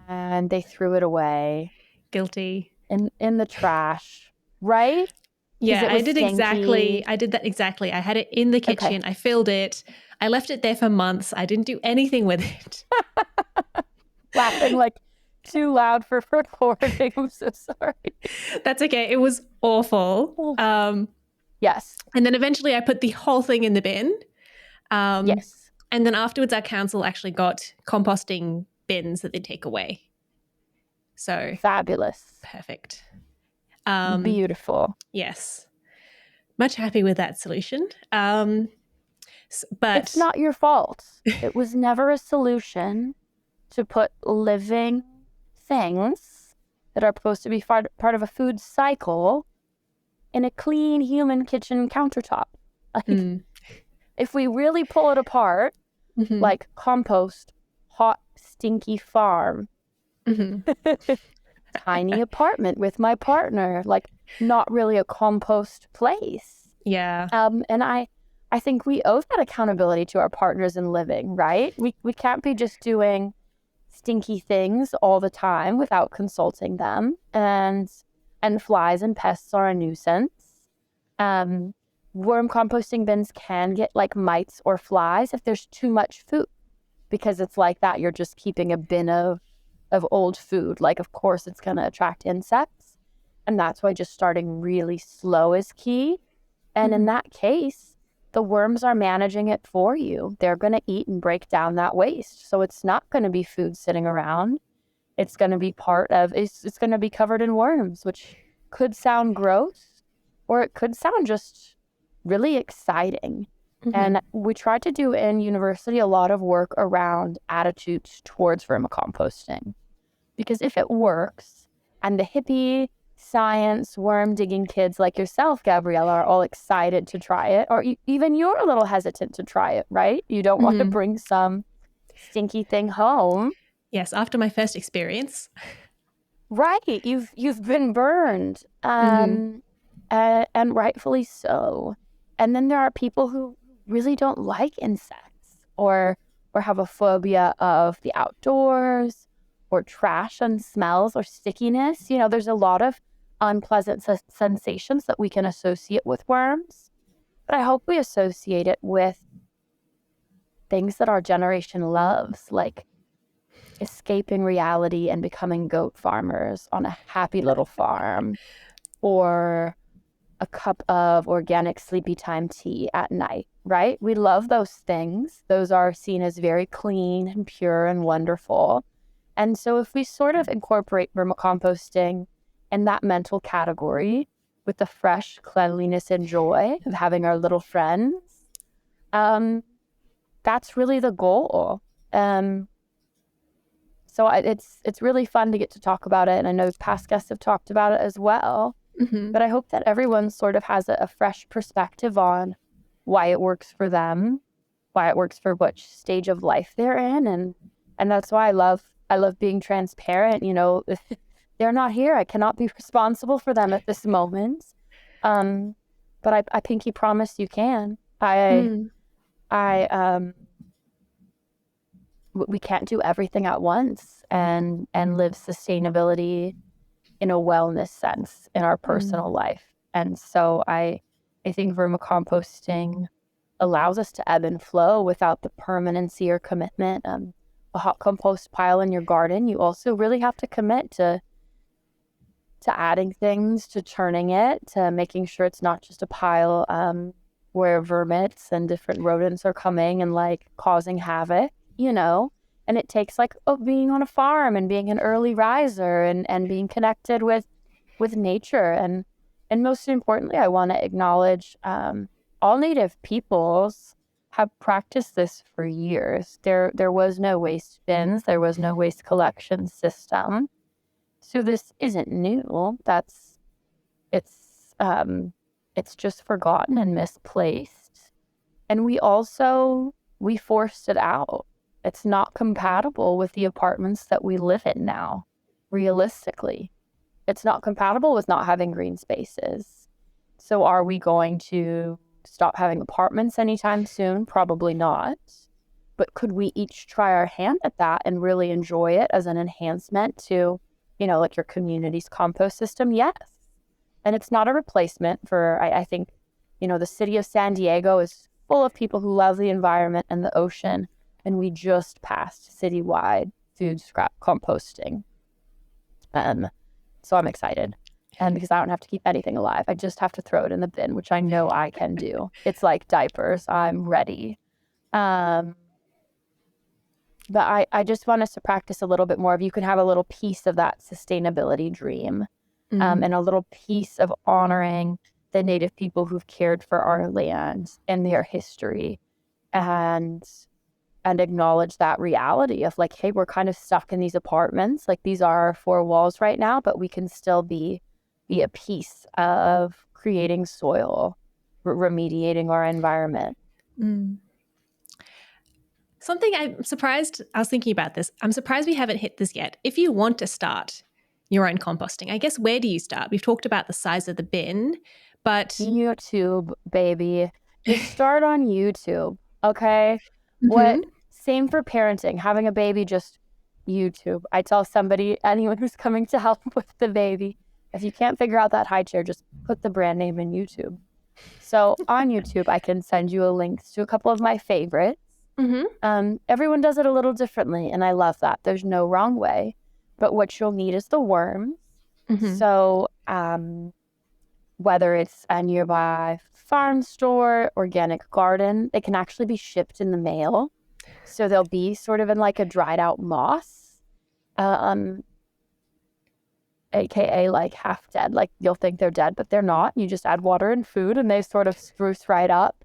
and they threw it away. Guilty. In the trash, right? Yeah, I did that exactly. I had it in the kitchen. Okay. I filled it. I left it there for months. I didn't do anything with it. Laughing like too loud for recording. I'm so sorry. That's okay. It was awful. Yes. And then eventually I put the whole thing in the bin. Yes. And then afterwards our council actually got composting bins that they take away. So fabulous. Perfect. Beautiful. Yes. Much happy with that solution. But it's not your fault. It was never a solution to put living things that are supposed to be part of a food cycle in a clean human kitchen countertop. Like, if we really pull it apart, like compost, hot, stinky farm, tiny apartment with my partner, like not really a compost place. Yeah. And I think we owe that accountability to our partners in living, right? We can't be just doing stinky things all the time without consulting them. And flies and pests are a nuisance. Worm composting bins can get like mites or flies if there's too much food, because it's like that. You're just keeping a bin of old food. Like, of course, it's going to attract insects. And that's why just starting really slow is key. And in that case, the worms are managing it for you. They're going to eat and break down that waste. So it's not going to be food sitting around. It's going to be it's going to be covered in worms, which could sound gross, or it could sound just really exciting. And we tried to do in university a lot of work around attitudes towards vermicomposting. Because if it works, and the hippie, science, worm digging kids like yourself, Gabriella, are all excited to try it, or even you're a little hesitant to try it, right? You don't want to bring some stinky thing home. Yes, after my first experience. Right. You've been burned. And rightfully so. And then there are people who really don't like insects or have a phobia of the outdoors or trash and smells or stickiness. There's a lot of unpleasant sensations that we can associate with worms, but I hope we associate it with things that our generation loves, like escaping reality and becoming goat farmers on a happy little farm, or a cup of organic sleepy time tea at night, right? We love those things. Those are seen as very clean and pure and wonderful. And so if we sort of incorporate vermicomposting in that mental category with the fresh cleanliness and joy of having our little friends, that's really the goal. So it's really fun to get to talk about it. And I know past guests have talked about it as well. Mm-hmm. But I hope that everyone sort of has a fresh perspective on why it works for them, why it works for which stage of life they're in. And that's why I love being transparent. They're not here. I cannot be responsible for them at this moment. But I pinky promise you can. We can't do everything at once and live sustainability in a wellness sense in our personal life. And so I think vermicomposting allows us to ebb and flow without the permanency or commitment. A hot compost pile in your garden, you also really have to commit to adding things, to turning it, to making sure it's not just a pile where vermits and different rodents are coming and like causing havoc, And it takes being on a farm and being an early riser and being connected with nature. And most importantly, I want to acknowledge all Native peoples have practiced this for years. There was no waste bins. There was no waste collection system. So this isn't new. It's just forgotten and misplaced. And we forced it out. It's not compatible with the apartments that we live in now, realistically. It's not compatible with not having green spaces. So are we going to stop having apartments anytime soon? Probably not. But could we each try our hand at that and really enjoy it as an enhancement to, your community's compost system? Yes. And it's not a replacement for, I think, the city of San Diego is full of people who love the environment and the ocean. And we just passed citywide food scrap composting. So I'm excited. And because I don't have to keep anything alive, I just have to throw it in the bin, which I know I can do. It's like diapers. I'm ready. But I just want us to practice a little bit more of, you can have a little piece of that sustainability dream, and a little piece of honoring the Native people who've cared for our land and their history, and acknowledge that reality of hey, we're kind of stuck in these apartments. These are our four walls right now, but we can still be a piece of creating soil, remediating our environment. Something I'm surprised, I was thinking about this. I'm surprised we haven't hit this yet. If you want to start your own composting, I guess, where do you start? We've talked about the size of the bin, but YouTube, baby. Just start on YouTube. Okay. Same for parenting, having a baby, just YouTube. I tell anyone who's coming to help with the baby, if you can't figure out that high chair, just put the brand name in YouTube. So on YouTube, I can send you a link to a couple of my favorites. Everyone does it a little differently, and I love that. There's no wrong way, but what you'll need is the worms. So whether it's a nearby farm store, organic garden, they can actually be shipped in the mail. So they'll be sort of in a dried out moss, AKA half dead. You'll think they're dead, but they're not. You just add water and food and they sort of spruce right up.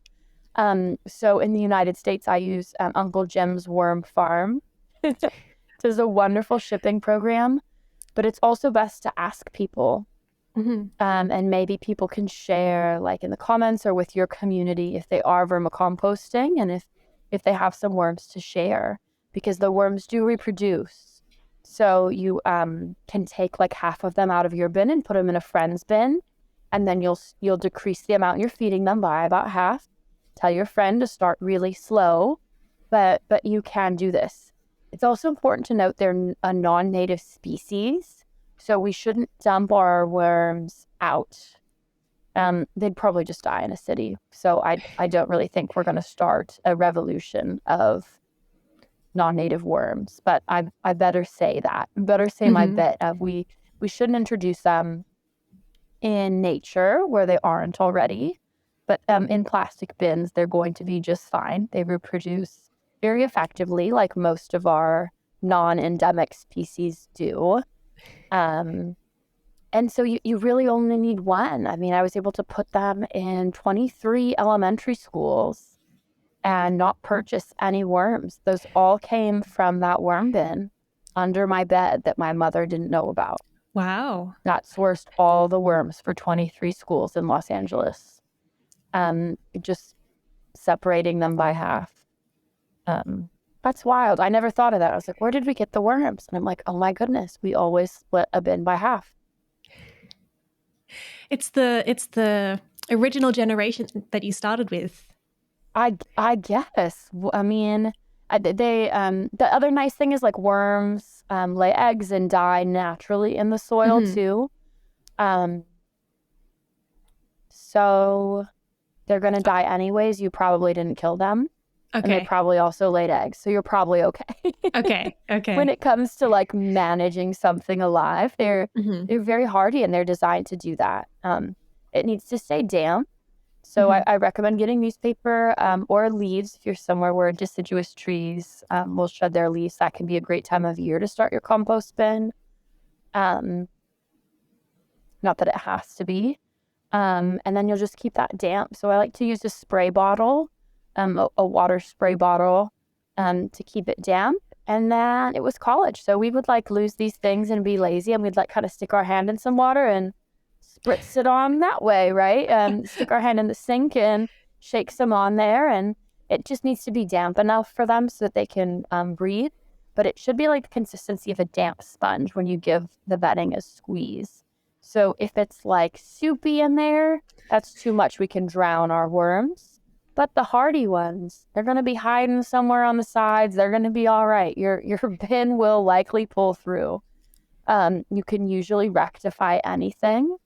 So in the United States, I use Uncle Jim's Worm Farm. It is a wonderful shipping program, but it's also best to ask people. And maybe people can share in the comments or with your community if they are vermicomposting and if they have some worms to share, because the worms do reproduce. So you can take half of them out of your bin and put them in a friend's bin, and then you'll decrease the amount you're feeding them by about half Tell your friend to start really slow, but you can do this. It's also important to note they're a non-native species, so we shouldn't dump our worms out. They'd probably just die in a city. So I don't really think we're going to start a revolution of non-native worms, but I better say that. Better say my bit of we shouldn't introduce them in nature where they aren't already, but in plastic bins, they're going to be just fine. They reproduce very effectively, like most of our non-endemic species do. And so you really only need one. I mean, I was able to put them in 23 elementary schools and not purchase any worms. Those all came from that worm bin under my bed that my mother didn't know about. Wow. That sourced all the worms for 23 schools in Los Angeles. Just separating them by half. That's wild. I never thought of that. I was like, where did we get the worms? And I'm like, oh my goodness, we always split a bin by half. It's the original generation that you started with. I guess. I mean, the other nice thing is like worms lay eggs and die naturally in the soil too. So they're going to die anyways. You probably didn't kill them. Okay. And they probably also laid eggs. So you're probably okay. Okay. When it comes to like managing something alive, they're very hardy and they're designed to do that. It needs to stay damp. So I recommend getting newspaper or leaves if you're somewhere where deciduous trees will shed their leaves. That can be a great time of year to start your compost bin. Not that it has to be. And then you'll just keep that damp. So I like to use a spray bottle, a water spray bottle to keep it damp. And then it was college. So we would like lose these things and be lazy, and we'd like kind of stick our hand in some water and spritz it on that way, right? Stick our hand in the sink and shake some on there, and it just needs to be damp enough for them so that they can breathe. But it should be like the consistency of a damp sponge when you give the bedding a squeeze. So if it's like soupy in there, that's too much. We can drown our worms. But the hardy ones, they're going to be hiding somewhere on the sides. They're going to be all right. Your bin will likely pull through. You can usually rectify anything.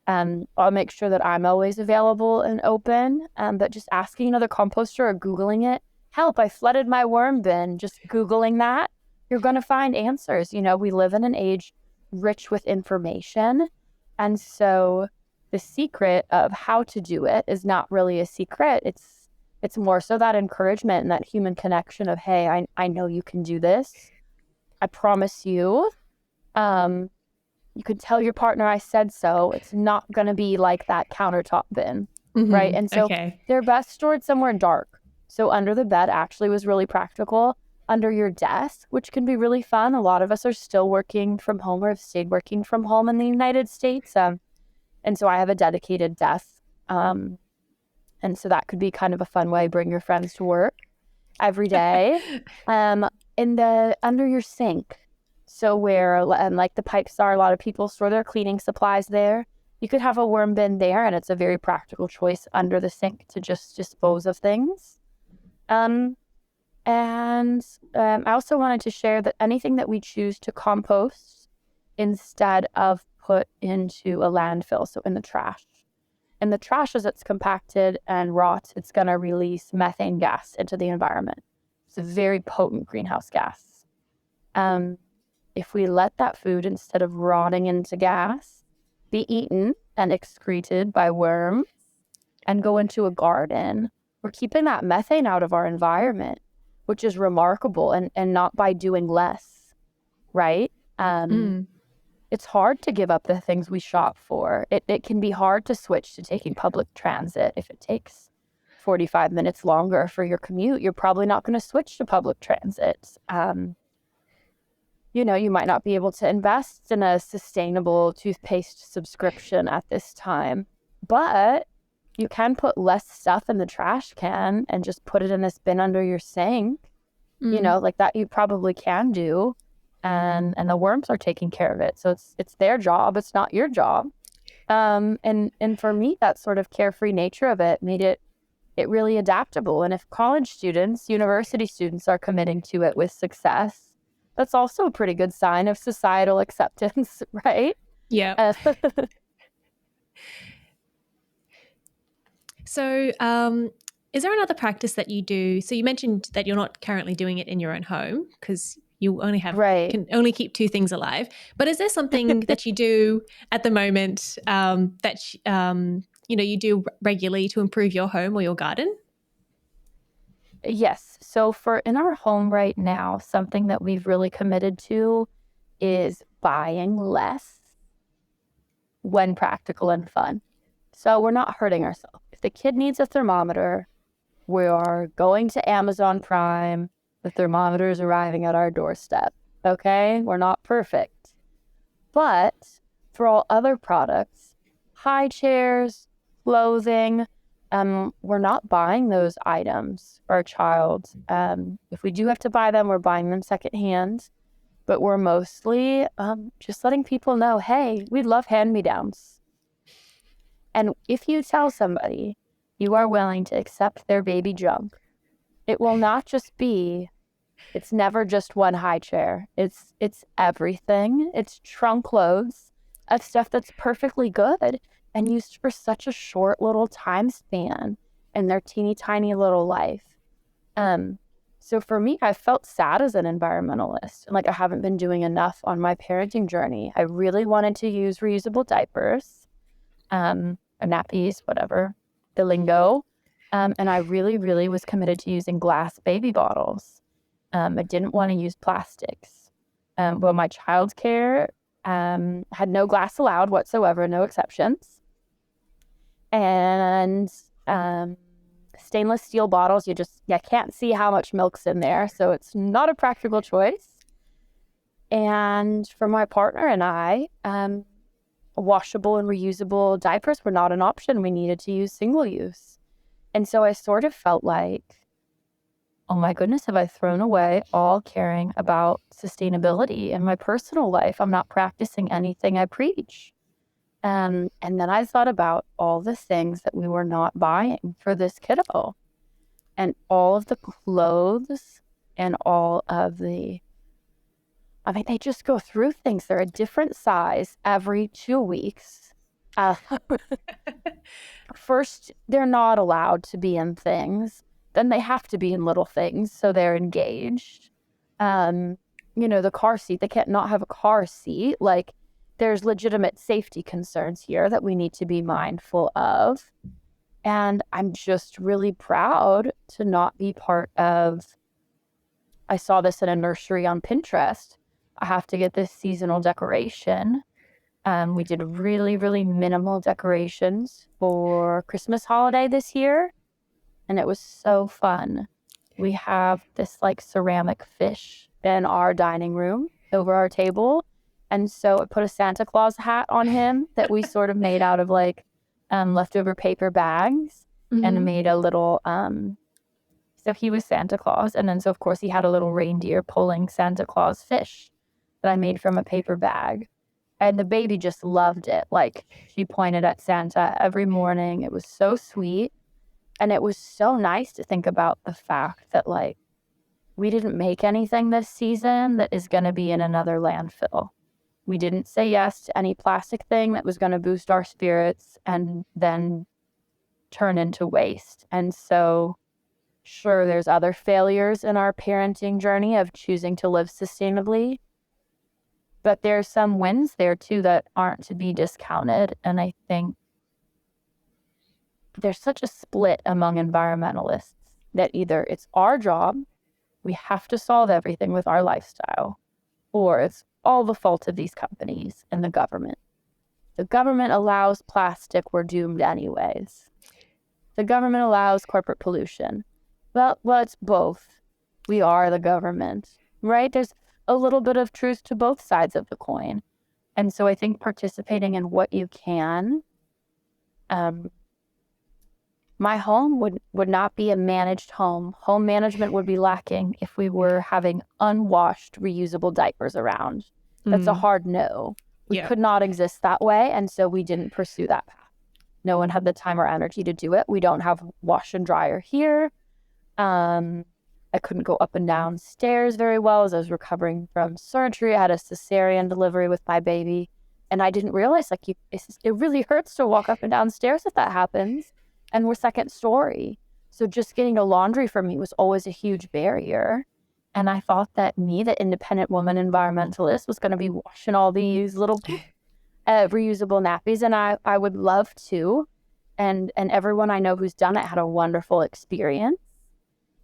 I'll make sure that I'm always available and open. But just asking another composter or Googling it, help, I flooded my worm bin. Just Googling that, you're going to find answers. You know, we live in an age rich with information. And so the secret of how to do it is not really a secret. It's more so that encouragement and that human connection of, hey, I know you can do this. I promise you. You could tell your partner I said so. It's not going to be like that countertop bin, right? And so they're best stored somewhere dark. So under the bed actually was really practical. Under your desk, which can be really fun. A lot of us are still working from home or have stayed working from home in the United States. And so I have a dedicated desk. And so that could be kind of a fun way. Bring your friends to work every day. Under your sink. So where like the pipes are, a lot of people store their cleaning supplies there. You could have a worm bin there, and it's a very practical choice under the sink to just dispose of things. I also wanted to share that anything that we choose to compost instead of put into a landfill, so in the trash. In the trash, as it's compacted and rots, it's going to release methane gas into the environment. It's a very potent greenhouse gas. If we let that food, instead of rotting into gas, be eaten and excreted by worms and go into a garden, we're keeping that methane out of our environment, which is remarkable, and not by doing less, right? It's hard to give up the things we shop for. It can be hard to switch to taking public transit. If it takes 45 minutes longer for your commute, you're probably not going to switch to public transit. You know, you might not be able to invest in a sustainable toothpaste subscription at this time, but you can put less stuff in the trash can and just put it in this bin under your sink. You know, like that you probably can do. And the worms are taking care of it. So it's their job. It's not your job. And for me, that sort of carefree nature of it made it it really adaptable. And if college students, university students are committing to it with success, that's also a pretty good sign of societal acceptance, right? Yeah. So is there another practice that you do? So you mentioned that you're not currently doing it in your own home because you only can only keep 2 things alive. But is there something that you do at the moment that you do regularly to improve your home or your garden? Yes. So for in our home right now, something that we've really committed to is buying less when practical and fun. So we're not hurting ourselves. If the kid needs a thermometer, we are going to Amazon Prime. The thermometer is arriving at our doorstep. Okay? We're not perfect. But for all other products, high chairs, clothing, we're not buying those items for our child. If we do have to buy them, we're buying them secondhand. But we're mostly just letting people know, hey, we love hand-me-downs. And if you tell somebody you are willing to accept their baby junk, it will not just be, it's never just one high chair. It's everything. It's trunk loads of stuff that's perfectly good and used for such a short little time span in their teeny tiny little life. So for me, I felt sad as an environmentalist, and like I haven't been doing enough on my parenting journey. I really wanted to use reusable diapers, nappies, whatever, the lingo. And I really, really was committed to using glass baby bottles. I didn't want to use plastics. Well, my childcare had no glass allowed whatsoever, no exceptions. And stainless steel bottles, you can't see how much milk's in there, so it's not a practical choice. And for my partner and I, washable and reusable diapers were not an option. We needed to use single use. And so I sort of felt like, oh my goodness, have I thrown away all caring about sustainability in my personal life? I'm not practicing anything I preach. And then I thought about all the things that we were not buying for this kiddo, and all of the clothes and all of they just go through things. They're a different size every 2 weeks. First, they're not allowed to be in things. Then they have to be in little things, so they're engaged. The car seat, they can't not have a car seat. Like, there's legitimate safety concerns here that we need to be mindful of. And I'm just really proud to not be part of, I saw this in a nursery on Pinterest. I have to get this seasonal decoration. We did really, really minimal decorations for Christmas holiday this year, and it was so fun. We have this like ceramic fish in our dining room over our table. And so I put a Santa Claus hat on him that we sort of made out of like leftover paper bags, and made a little, so he was Santa Claus. And then, so of course he had a little reindeer pulling Santa Claus fish that I made from a paper bag. And the baby just loved it. Like, she pointed at Santa every morning. It was so sweet. And it was so nice to think about the fact that, like, we didn't make anything this season that is going to be in another landfill. We didn't say yes to any plastic thing that was going to boost our spirits and then turn into waste. And so, sure, there's other failures in our parenting journey of choosing to live sustainably, but there's some wins there too that aren't to be discounted. And I think there's such a split among environmentalists that either it's our job, we have to solve everything with our lifestyle, or it's all the fault of these companies and the government. The government allows plastic, we're doomed anyways. The government allows corporate pollution. Well, it's both. We are the government, right? There's a little bit of truth to both sides of the coin. And so I think participating in what you can, my home would not be a managed home. Home management would be lacking if we were having unwashed reusable diapers around. That's a hard no. We could not exist that way, and so we didn't pursue that path. no one had the time or energy to do it. We don't have wash and dryer here. I couldn't go up and down stairs very well as I was recovering from surgery. I had a cesarean delivery with my baby. And I didn't realize, like, it really hurts to walk up and down stairs if that happens. And we're second story. So just getting to laundry for me was always a huge barrier. And I thought that me, the independent woman environmentalist, was going to be washing all these little reusable nappies. And I would love to. And everyone I know who's done it had a wonderful experience.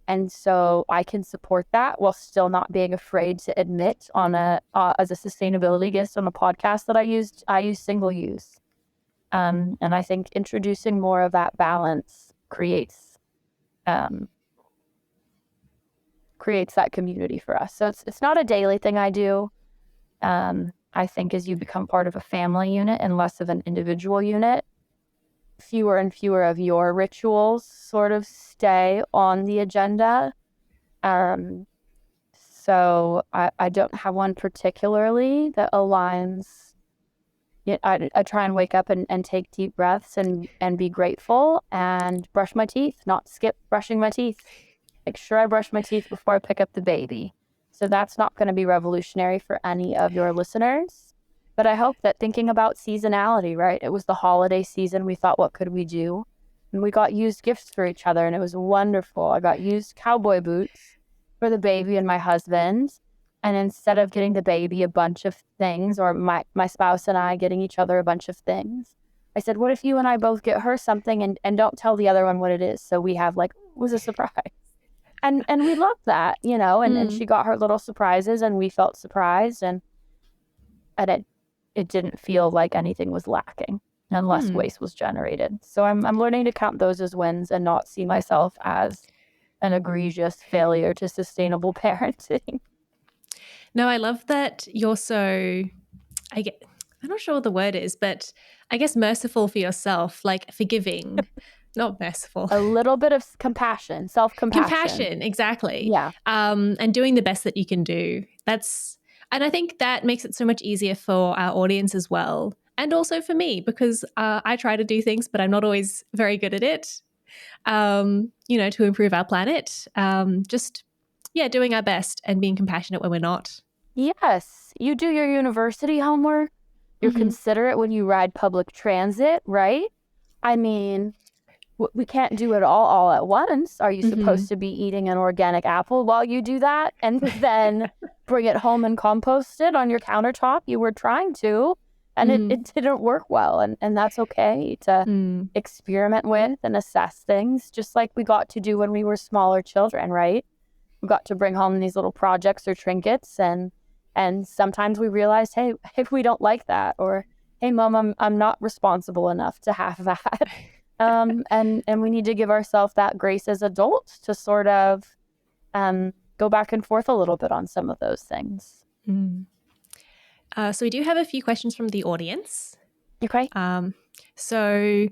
And so I can support that while still not being afraid to admit on as a sustainability guest on a podcast that I use single use. And I think introducing more of that balance creates that community for us. So it's not a daily thing I do. I think as you become part of a family unit and less of an individual unit, fewer and fewer of your rituals sort of stay on the agenda. So I don't have one particularly that aligns. I try and wake up and take deep breaths and be grateful and brush my teeth, not skip brushing my teeth. Make sure I brush my teeth before I pick up the baby. So that's not going to be revolutionary for any of your listeners. But I hope that thinking about seasonality, right? It was the holiday season. We thought, what could we do? And we got used gifts for each other, and it was wonderful. I got used cowboy boots for the baby and my husband. And instead of getting the baby a bunch of things, or my spouse and I getting each other a bunch of things, I said, what if you and I both get her something and don't tell the other one what it is? So we have it was a surprise. And we loved that, and she got her little surprises and we felt surprised and it didn't feel like anything was lacking and less waste was generated. So I'm learning to count those as wins and not see myself as an egregious failure to sustainable parenting. No, I love that you're so, I'm not sure what the word is, but I guess merciful for yourself, like forgiving, not merciful. A little bit of compassion, self-compassion. Compassion, exactly. Yeah. And doing the best that you can do. And I think that makes it so much easier for our audience as well. And also for me, because I try to do things, but I'm not always very good at it, to improve our planet. Doing our best and being compassionate when we're not. Yes. You do your university homework. You're considerate when you ride public transit, right? I mean, we can't do it all at once. Are you supposed to be eating an organic apple while you do that and then bring it home and compost it on your countertop? You were trying to, and it didn't work well. And that's okay to experiment with and assess things, just like we got to do when we were smaller children, right? We got to bring home these little projects or trinkets, and sometimes we realized, hey, if we don't like that, or hey, Mom, I'm not responsible enough to have that. And we need to give ourselves that grace as adults to sort of go back and forth a little bit on some of those things. So we do have a few questions from the audience. Okay. So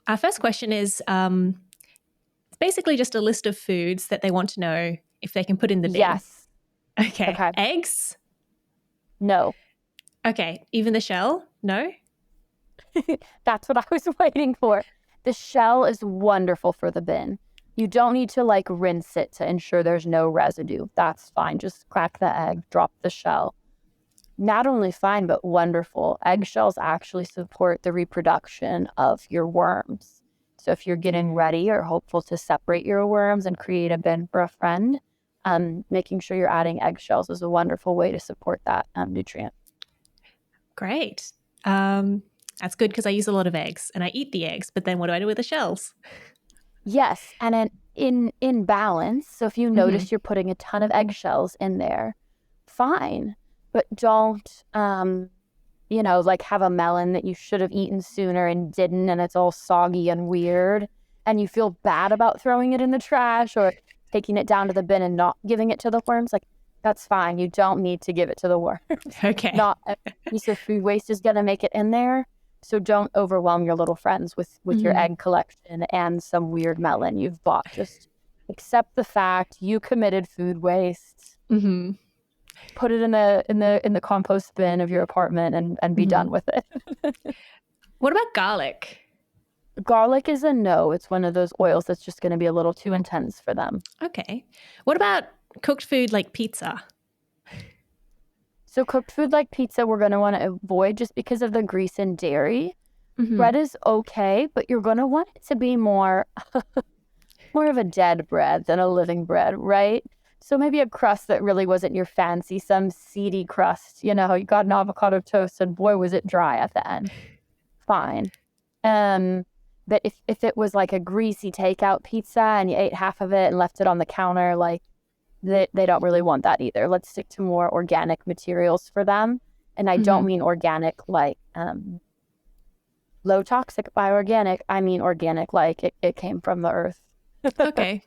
our first question is it's basically just a list of foods that they want to know if they can put in the bin. Yes. Okay. Eggs? No. Okay. Even the shell? No? That's what I was waiting for. The shell is wonderful for the bin. You don't need to rinse it to ensure there's no residue. That's fine. Just crack the egg, drop the shell. Not only fine, but wonderful. Eggshells actually support the reproduction of your worms. So if you're getting ready or hopeful to separate your worms and create a bin for a friend, making sure you're adding eggshells is a wonderful way to support that nutrient. Great. That's good because I use a lot of eggs and I eat the eggs, but then what do I do with the shells? Yes, and in balance. So if you notice you're putting a ton of eggshells in there, fine, but don't have a melon that you should have eaten sooner and didn't, and it's all soggy and weird, and you feel bad about throwing it in the trash or taking it down to the bin and not giving it to the worms. That's fine. You don't need to give it to the worms. Okay. Not a piece of food waste is going to make it in there. So don't overwhelm your little friends with your egg collection and some weird melon you've bought. Just accept the fact you committed food waste. Put it in the compost bin of your apartment and be done with it. What about garlic? Garlic is a no. It's one of those oils that's just going to be a little too intense for them. Okay. What about cooked food like pizza? So cooked food like pizza, we're going to want to avoid just because of the grease and dairy. Mm-hmm. Bread is okay, but you're going to want it to be more of a dead bread than a living bread, right? So maybe a crust that really wasn't your fancy, some seedy crust. You got an avocado toast and boy, was it dry at the end. Fine. But if it was like a greasy takeout pizza and you ate half of it and left it on the counter, like they don't really want that either. Let's stick to more organic materials for them. And I don't mean organic like low toxic by organic. I mean organic like it came from the earth. Okay.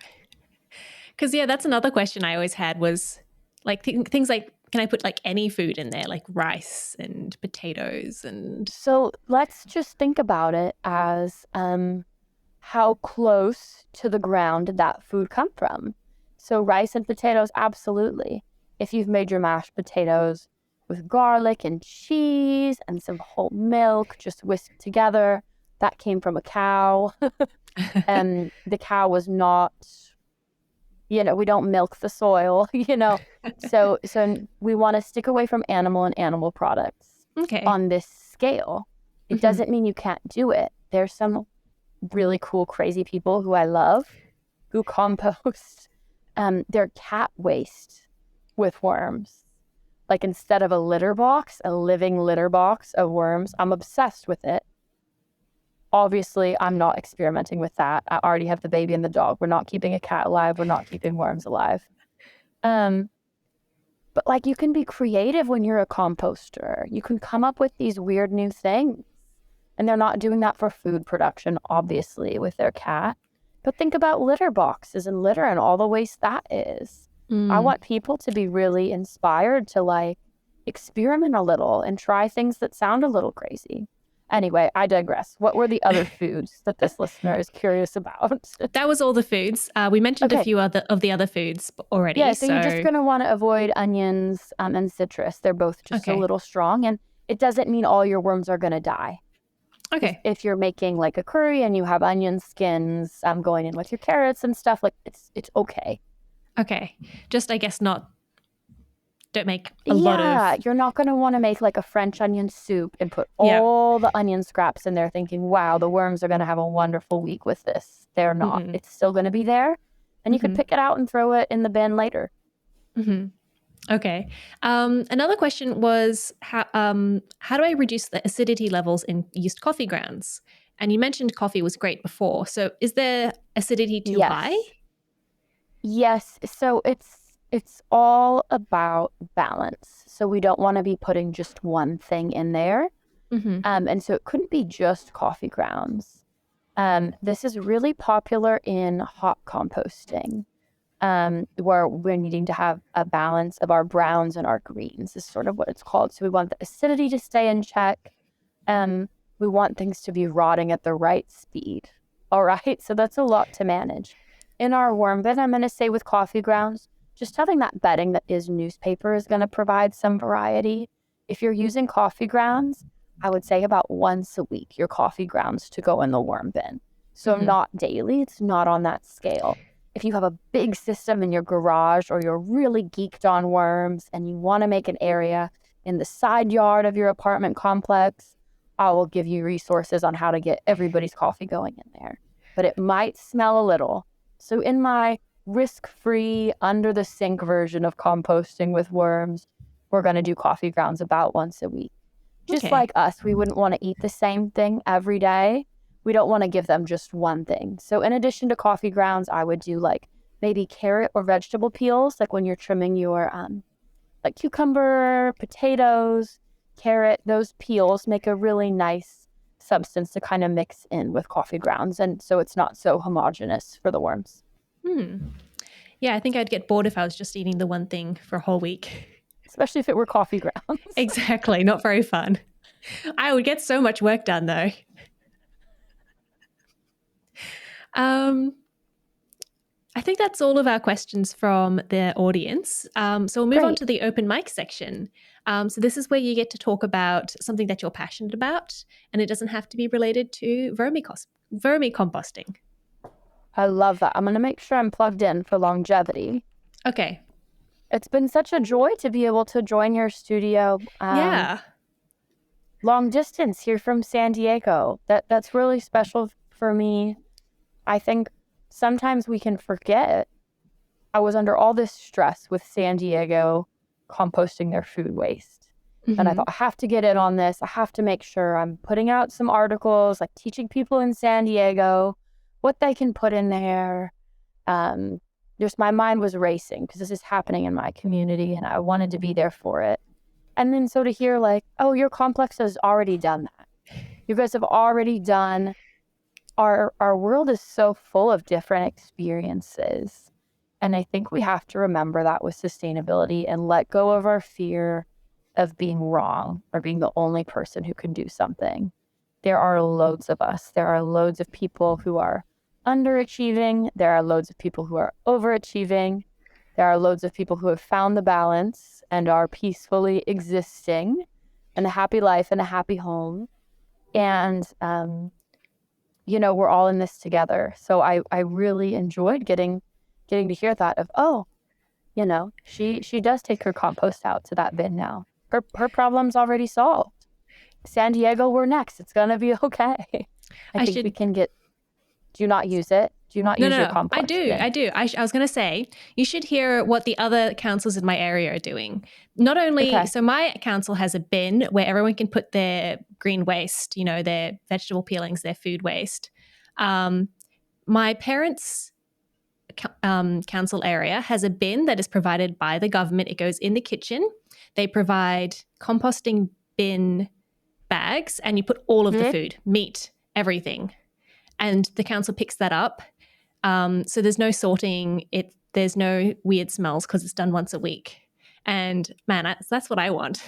Because, that's another question I always had was like things like, can I put like any food in there, like rice and potatoes and... So let's just think about it as how close to the ground did that food come from? So rice and potatoes, absolutely. If you've made your mashed potatoes with garlic and cheese and some whole milk just whisked together, that came from a cow. And the cow was not... we don't milk the soil, So we want to stick away from animal and animal products on this scale. It doesn't mean you can't do it. There's some really cool, crazy people who I love who compost their cat waste with worms. Like instead of a litter box, a living litter box of worms. I'm obsessed with it. Obviously, I'm not experimenting with that. I already have the baby and the dog. We're not keeping a cat alive. We're not keeping worms alive. But like you can be creative when you're a composter. You can come up with these weird new things. And they're not doing that for food production, obviously, with their cat. But think about litter boxes and litter and all the waste that is. I want people to be really inspired to like experiment a little and try things that sound a little crazy. Anyway, I digress. What were the other foods that this listener is curious about? That was all the foods. We mentioned a few of the other foods already. Yeah, so you're just going to want to avoid onions and citrus. They're both just a little strong. And it doesn't mean all your worms are going to die. Okay. If you're making like a curry and you have onion skins going in with your carrots and stuff, like it's okay. Okay. Just, I guess, don't make a lot of... Yeah, you're not going to want to make like a French onion soup and put all the onion scraps in there thinking, wow, the worms are going to have a wonderful week with this. They're not. It's still going to be there. And you could pick it out and throw it in the bin later. Okay. Another question was, how do I reduce the acidity levels in used coffee grounds? And you mentioned coffee was great before. So is there acidity too high? Yes. So it's all about balance. So we don't want to be putting just one thing in there. And so it couldn't be just coffee grounds. This is really popular in hot composting, where we're needing to have a balance of our browns and our greens is sort of what it's called. So we want the acidity to stay in check. We want things to be rotting at the right speed. All right. So that's a lot to manage. In our worm bin, I'm going to say with coffee grounds, just having that bedding that is newspaper is going to provide some variety. If you're using coffee grounds, I would say about once a week, your coffee grounds to go in the worm bin. So not daily. It's not on that scale. If you have a big system in your garage or you're really geeked on worms and you want to make an area in the side yard of your apartment complex, I will give you resources on how to get everybody's coffee going in there. But it might smell a little. So in my risk-free, under-the-sink version of composting with worms, we're going to do coffee grounds about once a week. Just like us, we wouldn't want to eat the same thing every day. We don't want to give them just one thing. So in addition to coffee grounds, I would do like maybe carrot or vegetable peels, like when you're trimming your like cucumber, potatoes, carrot, those peels make a really nice substance to kind of mix in with coffee grounds. And so it's not so homogenous for the worms. Yeah, I think I'd get bored if I was just eating the one thing for a whole week. Especially if it were coffee grounds. Exactly. Not very fun. I would get so much work done though. I think that's all of our questions from the audience. So we'll move on to the open mic section. So this is where you get to talk about something that you're passionate about, and it doesn't have to be related to vermicomposting. I love that. I'm going to make sure I'm plugged in for longevity. Okay. It's been such a joy to be able to join your studio. Long distance here from San Diego. That's really special for me. I think sometimes we can forget. I was under all this stress with San Diego composting their food waste. Mm-hmm. And I thought, I have to get in on this. I have to make sure I'm putting out some articles, like teaching people in San Diego what they can put in there. Just my mind was racing because this is happening in my community and I wanted to be there for it. And then so to hear like, oh, your complex has already done that. You guys have already done. Our world is so full of different experiences. And I think we have to remember that with sustainability and let go of our fear of being wrong or being the only person who can do something. There are loads of us. There are loads of people who are underachieving. There are loads of people who are overachieving. There are loads of people who have found the balance and are peacefully existing in a happy life and a happy home. And, we're all in this together. So I really enjoyed getting to hear that of, she does take her compost out to that bin now. Her problem's already solved. San Diego, we're next. It's going to be okay. I think we can get... Do you not use it? Do you not use your compost? I do. I was going to say, you should hear what the other councils in my area are doing. Not only, So my council has a bin where everyone can put their green waste, their vegetable peelings, their food waste. My parents' council area has a bin that is provided by the government. It goes in the kitchen. They provide composting bin bags and you put all of the food, meat, everything. And the council picks that up. So there's no sorting. There's no weird smells because it's done once a week. And man, that's what I want.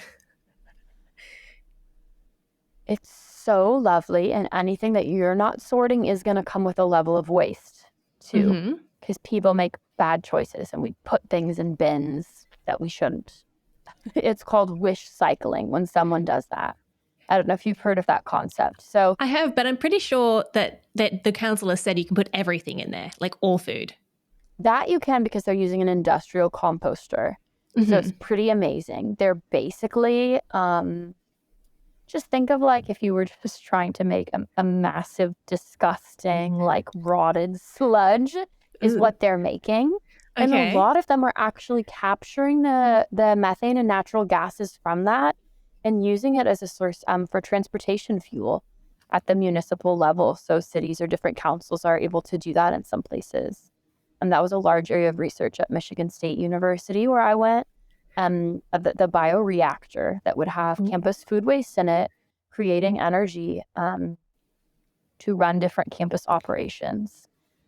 It's so lovely. And anything that you're not sorting is going to come with a level of waste too. Because people make bad choices and we put things in bins that we shouldn't. It's called wish cycling when someone does that. I don't know if you've heard of that concept. So I have, but I'm pretty sure that the council has said you can put everything in there, like all food. That you can because they're using an industrial composter. So it's pretty amazing. They're basically, just think of like if you were just trying to make a massive, disgusting, like rotted sludge is what they're making. And a lot of them are actually capturing the methane and natural gases from that and using it as a source for transportation fuel at the municipal level. So cities or different councils are able to do that in some places. And that was a large area of research at Michigan State University where I went, the bioreactor that would have campus food waste in it, creating energy to run different campus operations.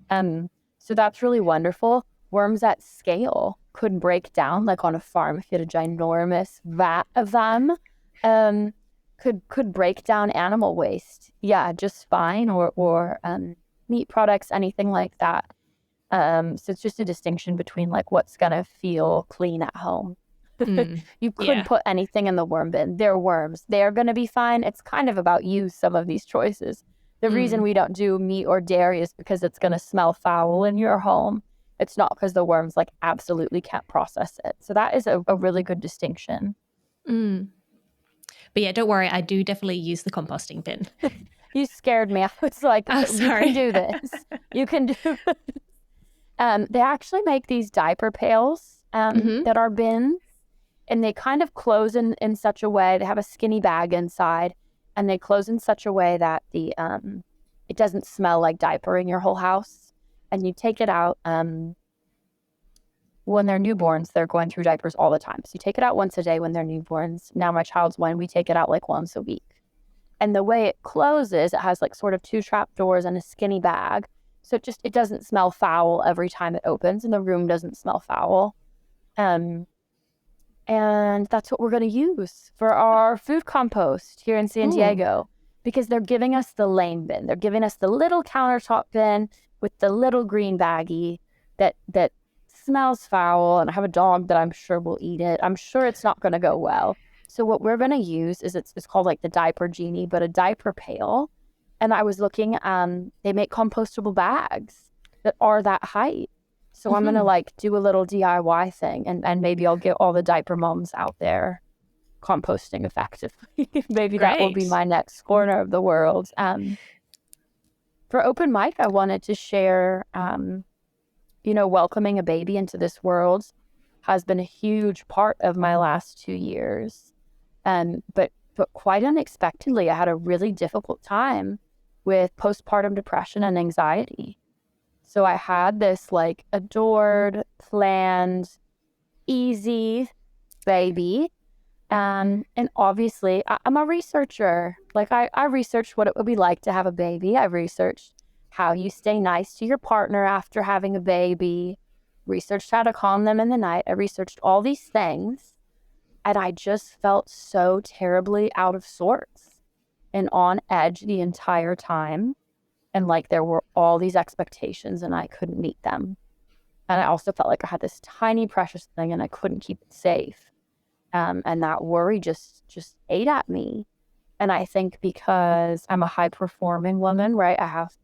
So that's really wonderful. Worms at scale could break down, like on a farm, if you had a ginormous vat of them, could break down animal waste. Yeah, just fine, or meat products, anything like that. So it's just a distinction between like what's gonna feel clean at home. You could put anything in the worm bin. They're worms. They're gonna be fine. It's kind of about you, some of these choices. The reason we don't do meat or dairy is because it's gonna smell foul in your home. It's not because the worms like absolutely can't process it. So that is a really good distinction. But yeah, don't worry. I do definitely use the composting bin. You scared me. I was like, oh, sorry. You can do this. You can do this. They actually make these diaper pails that are bins. And they kind of close in such a way. They have a skinny bag inside. And they close in such a way that it doesn't smell like diaper in your whole house. And you take it out when they're newborns. They're going through diapers all the time. So you take it out once a day when they're newborns. Now my child's one. We take it out like once a week. And the way it closes, it has like sort of 2 trap doors and a skinny bag. So it doesn't smell foul every time it opens, and the room doesn't smell foul. And that's what we're going to use for our food compost here in San Diego, because they're giving us the lane bin. They're giving us the little countertop bin with the little green baggie that smells foul, and I have a dog that I'm sure will eat it. I'm sure it's not going to go well. So what we're going to use is it's called like the diaper genie, but a diaper pail. And I was looking, they make compostable bags that are that height. So I'm going to like do a little DIY thing, and maybe I'll get all the diaper moms out there composting effectively. Maybe that will be my next corner of the world. For open mic, I wanted to share, welcoming a baby into this world has been a huge part of my last 2 years. But quite unexpectedly, I had a really difficult time with postpartum depression and anxiety. So I had this like adored, planned, easy baby. And obviously, I'm a researcher. Like I researched what it would be like to have a baby. I researched how you stay nice to your partner after having a baby, researched how to calm them in the night. I researched all these things, and I just felt so terribly out of sorts and on edge the entire time. And like there were all these expectations and I couldn't meet them. And I also felt like I had this tiny precious thing and I couldn't keep it safe. And that worry just ate at me. And I think because I'm a high performing woman, right? I have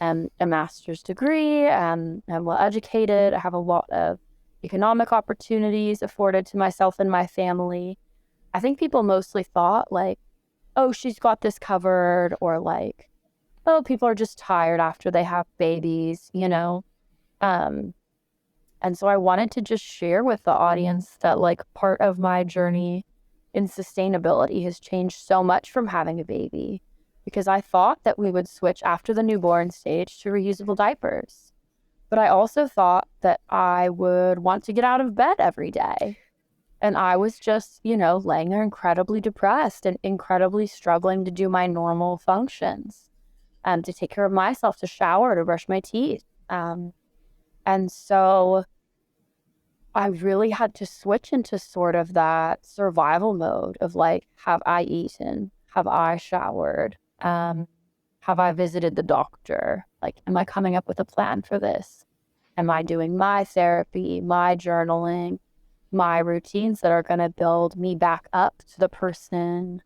a master's degree, I'm well educated. I have a lot of economic opportunities afforded to myself and my family. I think people mostly thought like, oh, she's got this covered, or like, oh, people are just tired after they have babies, And so I wanted to just share with the audience that like part of my journey in sustainability has changed so much from having a baby, because I thought that we would switch after the newborn stage to reusable diapers. But I also thought that I would want to get out of bed every day. And I was just, laying there incredibly depressed and incredibly struggling to do my normal functions, to take care of myself, to shower, to brush my teeth. And so I really had to switch into sort of that survival mode of like, have I eaten? Have I showered? Have I visited the doctor? Like, am I coming up with a plan for this? Am I doing my therapy, my journaling, my routines that are going to build me back up to the person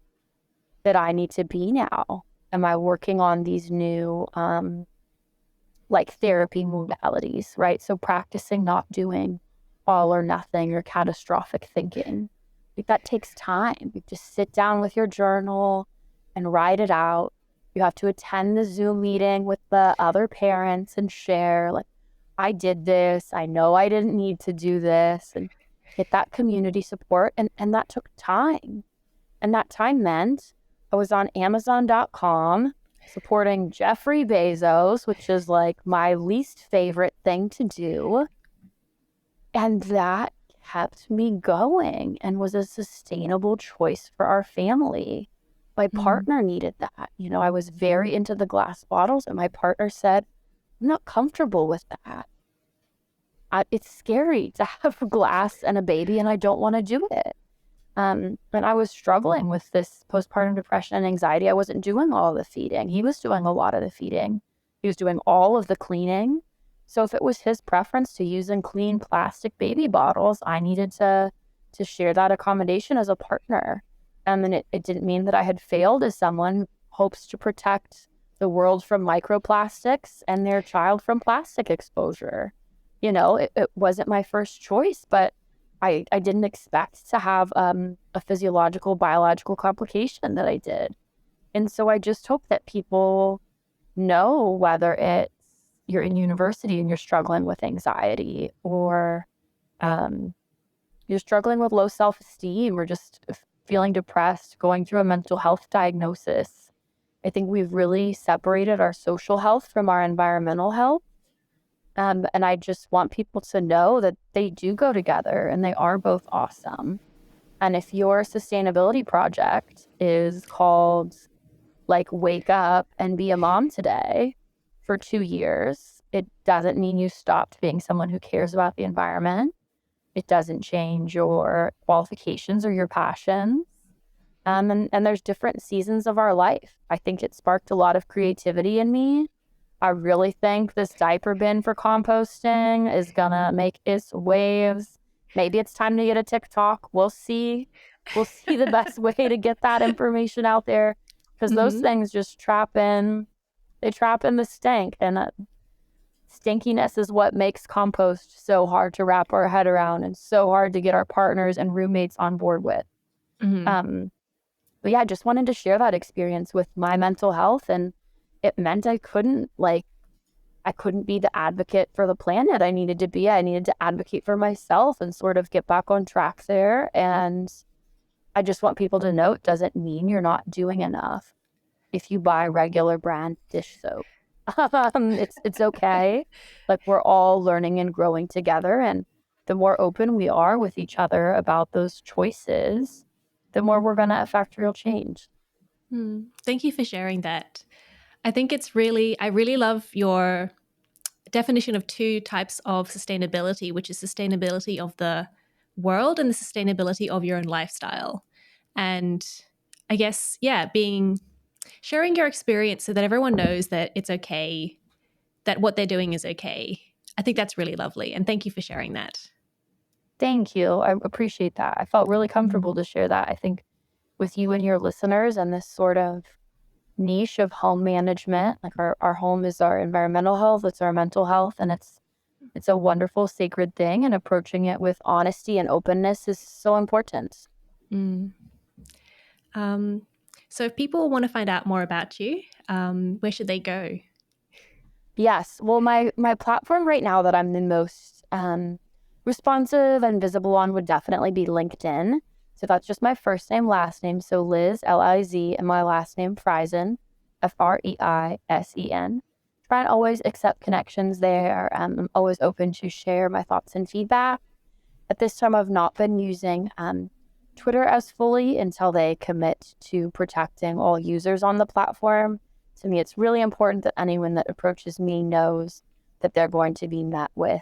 that I need to be now? Am I working on these new therapy modalities, right? So practicing not doing all or nothing or catastrophic thinking. Like that takes time. You just sit down with your journal and write it out. You have to attend the Zoom meeting with the other parents and share, like, I did this. I know I didn't need to do this, and get that community support. And that took time. And that time meant I was on Amazon.com supporting Jeffrey Bezos, which is like my least favorite thing to do. And that kept me going and was a sustainable choice for our family. My partner needed that. I was very into the glass bottles, and my partner said, I'm not comfortable with that. It's scary to have glass and a baby, and I don't want to do it. And I was struggling with this postpartum depression and anxiety. I wasn't doing all the feeding. He was doing a lot of the feeding. He was doing all of the cleaning. So if it was his preference to use and clean plastic baby bottles, I needed to share that accommodation as a partner. And it didn't mean that I had failed as someone who hopes to protect the world from microplastics and their child from plastic exposure. It wasn't my first choice, but I didn't expect to have a physiological, biological complication that I did. And so I just hope that people know, whether it's you're in university and you're struggling with anxiety, or you're struggling with low self-esteem, or just feeling depressed, going through a mental health diagnosis. I think we've really separated our social health from our environmental health. And I just want people to know that they do go together and they are both awesome. And if your sustainability project is called like Wake Up and Be a Mom Today for 2 years, it doesn't mean you stopped being someone who cares about the environment. It doesn't change your qualifications or your passions. And there's different seasons of our life. I think it sparked a lot of creativity in me. I really think this diaper bin for composting is gonna make its waves. Maybe it's time to get a TikTok. We'll see. We'll see the best way to get that information out there, because those things just trap in the stink, and stinkiness is what makes compost so hard to wrap our head around and so hard to get our partners and roommates on board with. But yeah, I just wanted to share that experience with my mental health, and it meant I couldn't be the advocate for the planet I needed to be. I needed to advocate for myself and sort of get back on track there. And I just want people to know it doesn't mean you're not doing enough if you buy regular brand dish soap. It's okay. Like, we're all learning and growing together, and the more open we are with each other about those choices, the more we're going to affect real change. Thank you for sharing that. I think I really love your definition of two types of sustainability, which is sustainability of the world and the sustainability of your own lifestyle. And I guess, sharing your experience so that everyone knows that it's okay, that what they're doing is okay. I think that's really lovely. And thank you for sharing that. Thank you. I appreciate that. I felt really comfortable to share that. I think with you and your listeners, and this sort of niche of home management, like our home is our environmental health, it's our mental health, and it's a wonderful, sacred thing, and approaching it with honesty and openness is so important. So if people want to find out more about you, where should they go? Yes. Well, my platform right now that I'm the most responsive and visible on would definitely be LinkedIn. So that's just my first name, last name. So Liz, L-I-Z, and my last name, Freisen, F-R-E-I-S-E-N. Try and always accept connections there. I'm always open to share my thoughts and feedback. At this time, I've not been using Twitter as fully until they commit to protecting all users on the platform. To me, it's really important that anyone that approaches me knows that they're going to be met with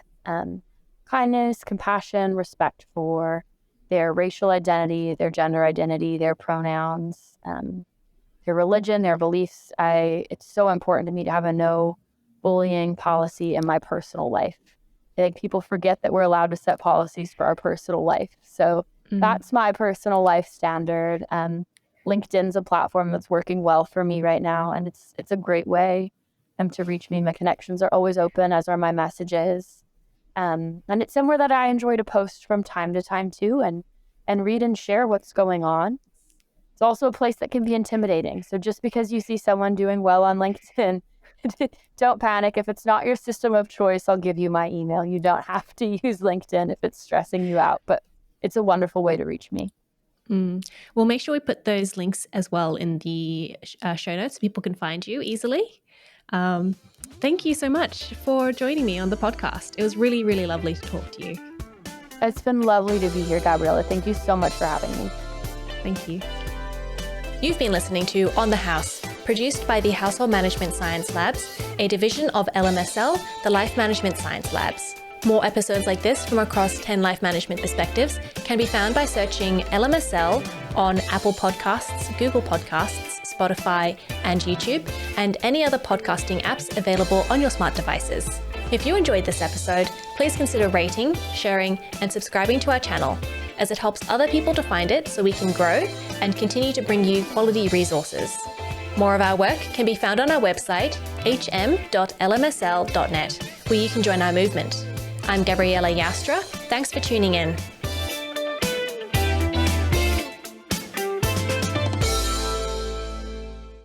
kindness, compassion, respect for their racial identity, their gender identity, their pronouns, their religion, their beliefs. It's so important to me to have a no bullying policy in my personal life. I think people forget that we're allowed to set policies for our personal life. So that's my personal life standard. LinkedIn's a platform that's working well for me right now, and it's a great way to reach me. My connections are always open, as are my messages. And it's somewhere that I enjoy to post from time to time too, and read and share what's going on. It's also a place that can be intimidating. So just because you see someone doing well on LinkedIn, don't panic. If it's not your system of choice, I'll give you my email. You don't have to use LinkedIn if it's stressing you out, but it's a wonderful way to reach me. We'll make sure we put those links as well in the show notes so people can find you easily. Thank you so much for joining me on the podcast. It was really, really lovely to talk to you. It's been lovely to be here, Gabriella. Thank you so much for having me. Thank you. You've been listening to On the House, produced by the Household Management Science Labs, a division of LMSL, the Life Management Science Labs. More episodes like this from across 10 life management perspectives can be found by searching LMSL on Apple Podcasts, Google Podcasts, Spotify, and YouTube, and any other podcasting apps available on your smart devices. If you enjoyed this episode, please consider rating, sharing, and subscribing to our channel, as it helps other people to find it so we can grow and continue to bring you quality resources. More of our work can be found on our website, hm.lmsl.net, where you can join our movement. I'm Gabriella Joustra. Thanks for tuning in.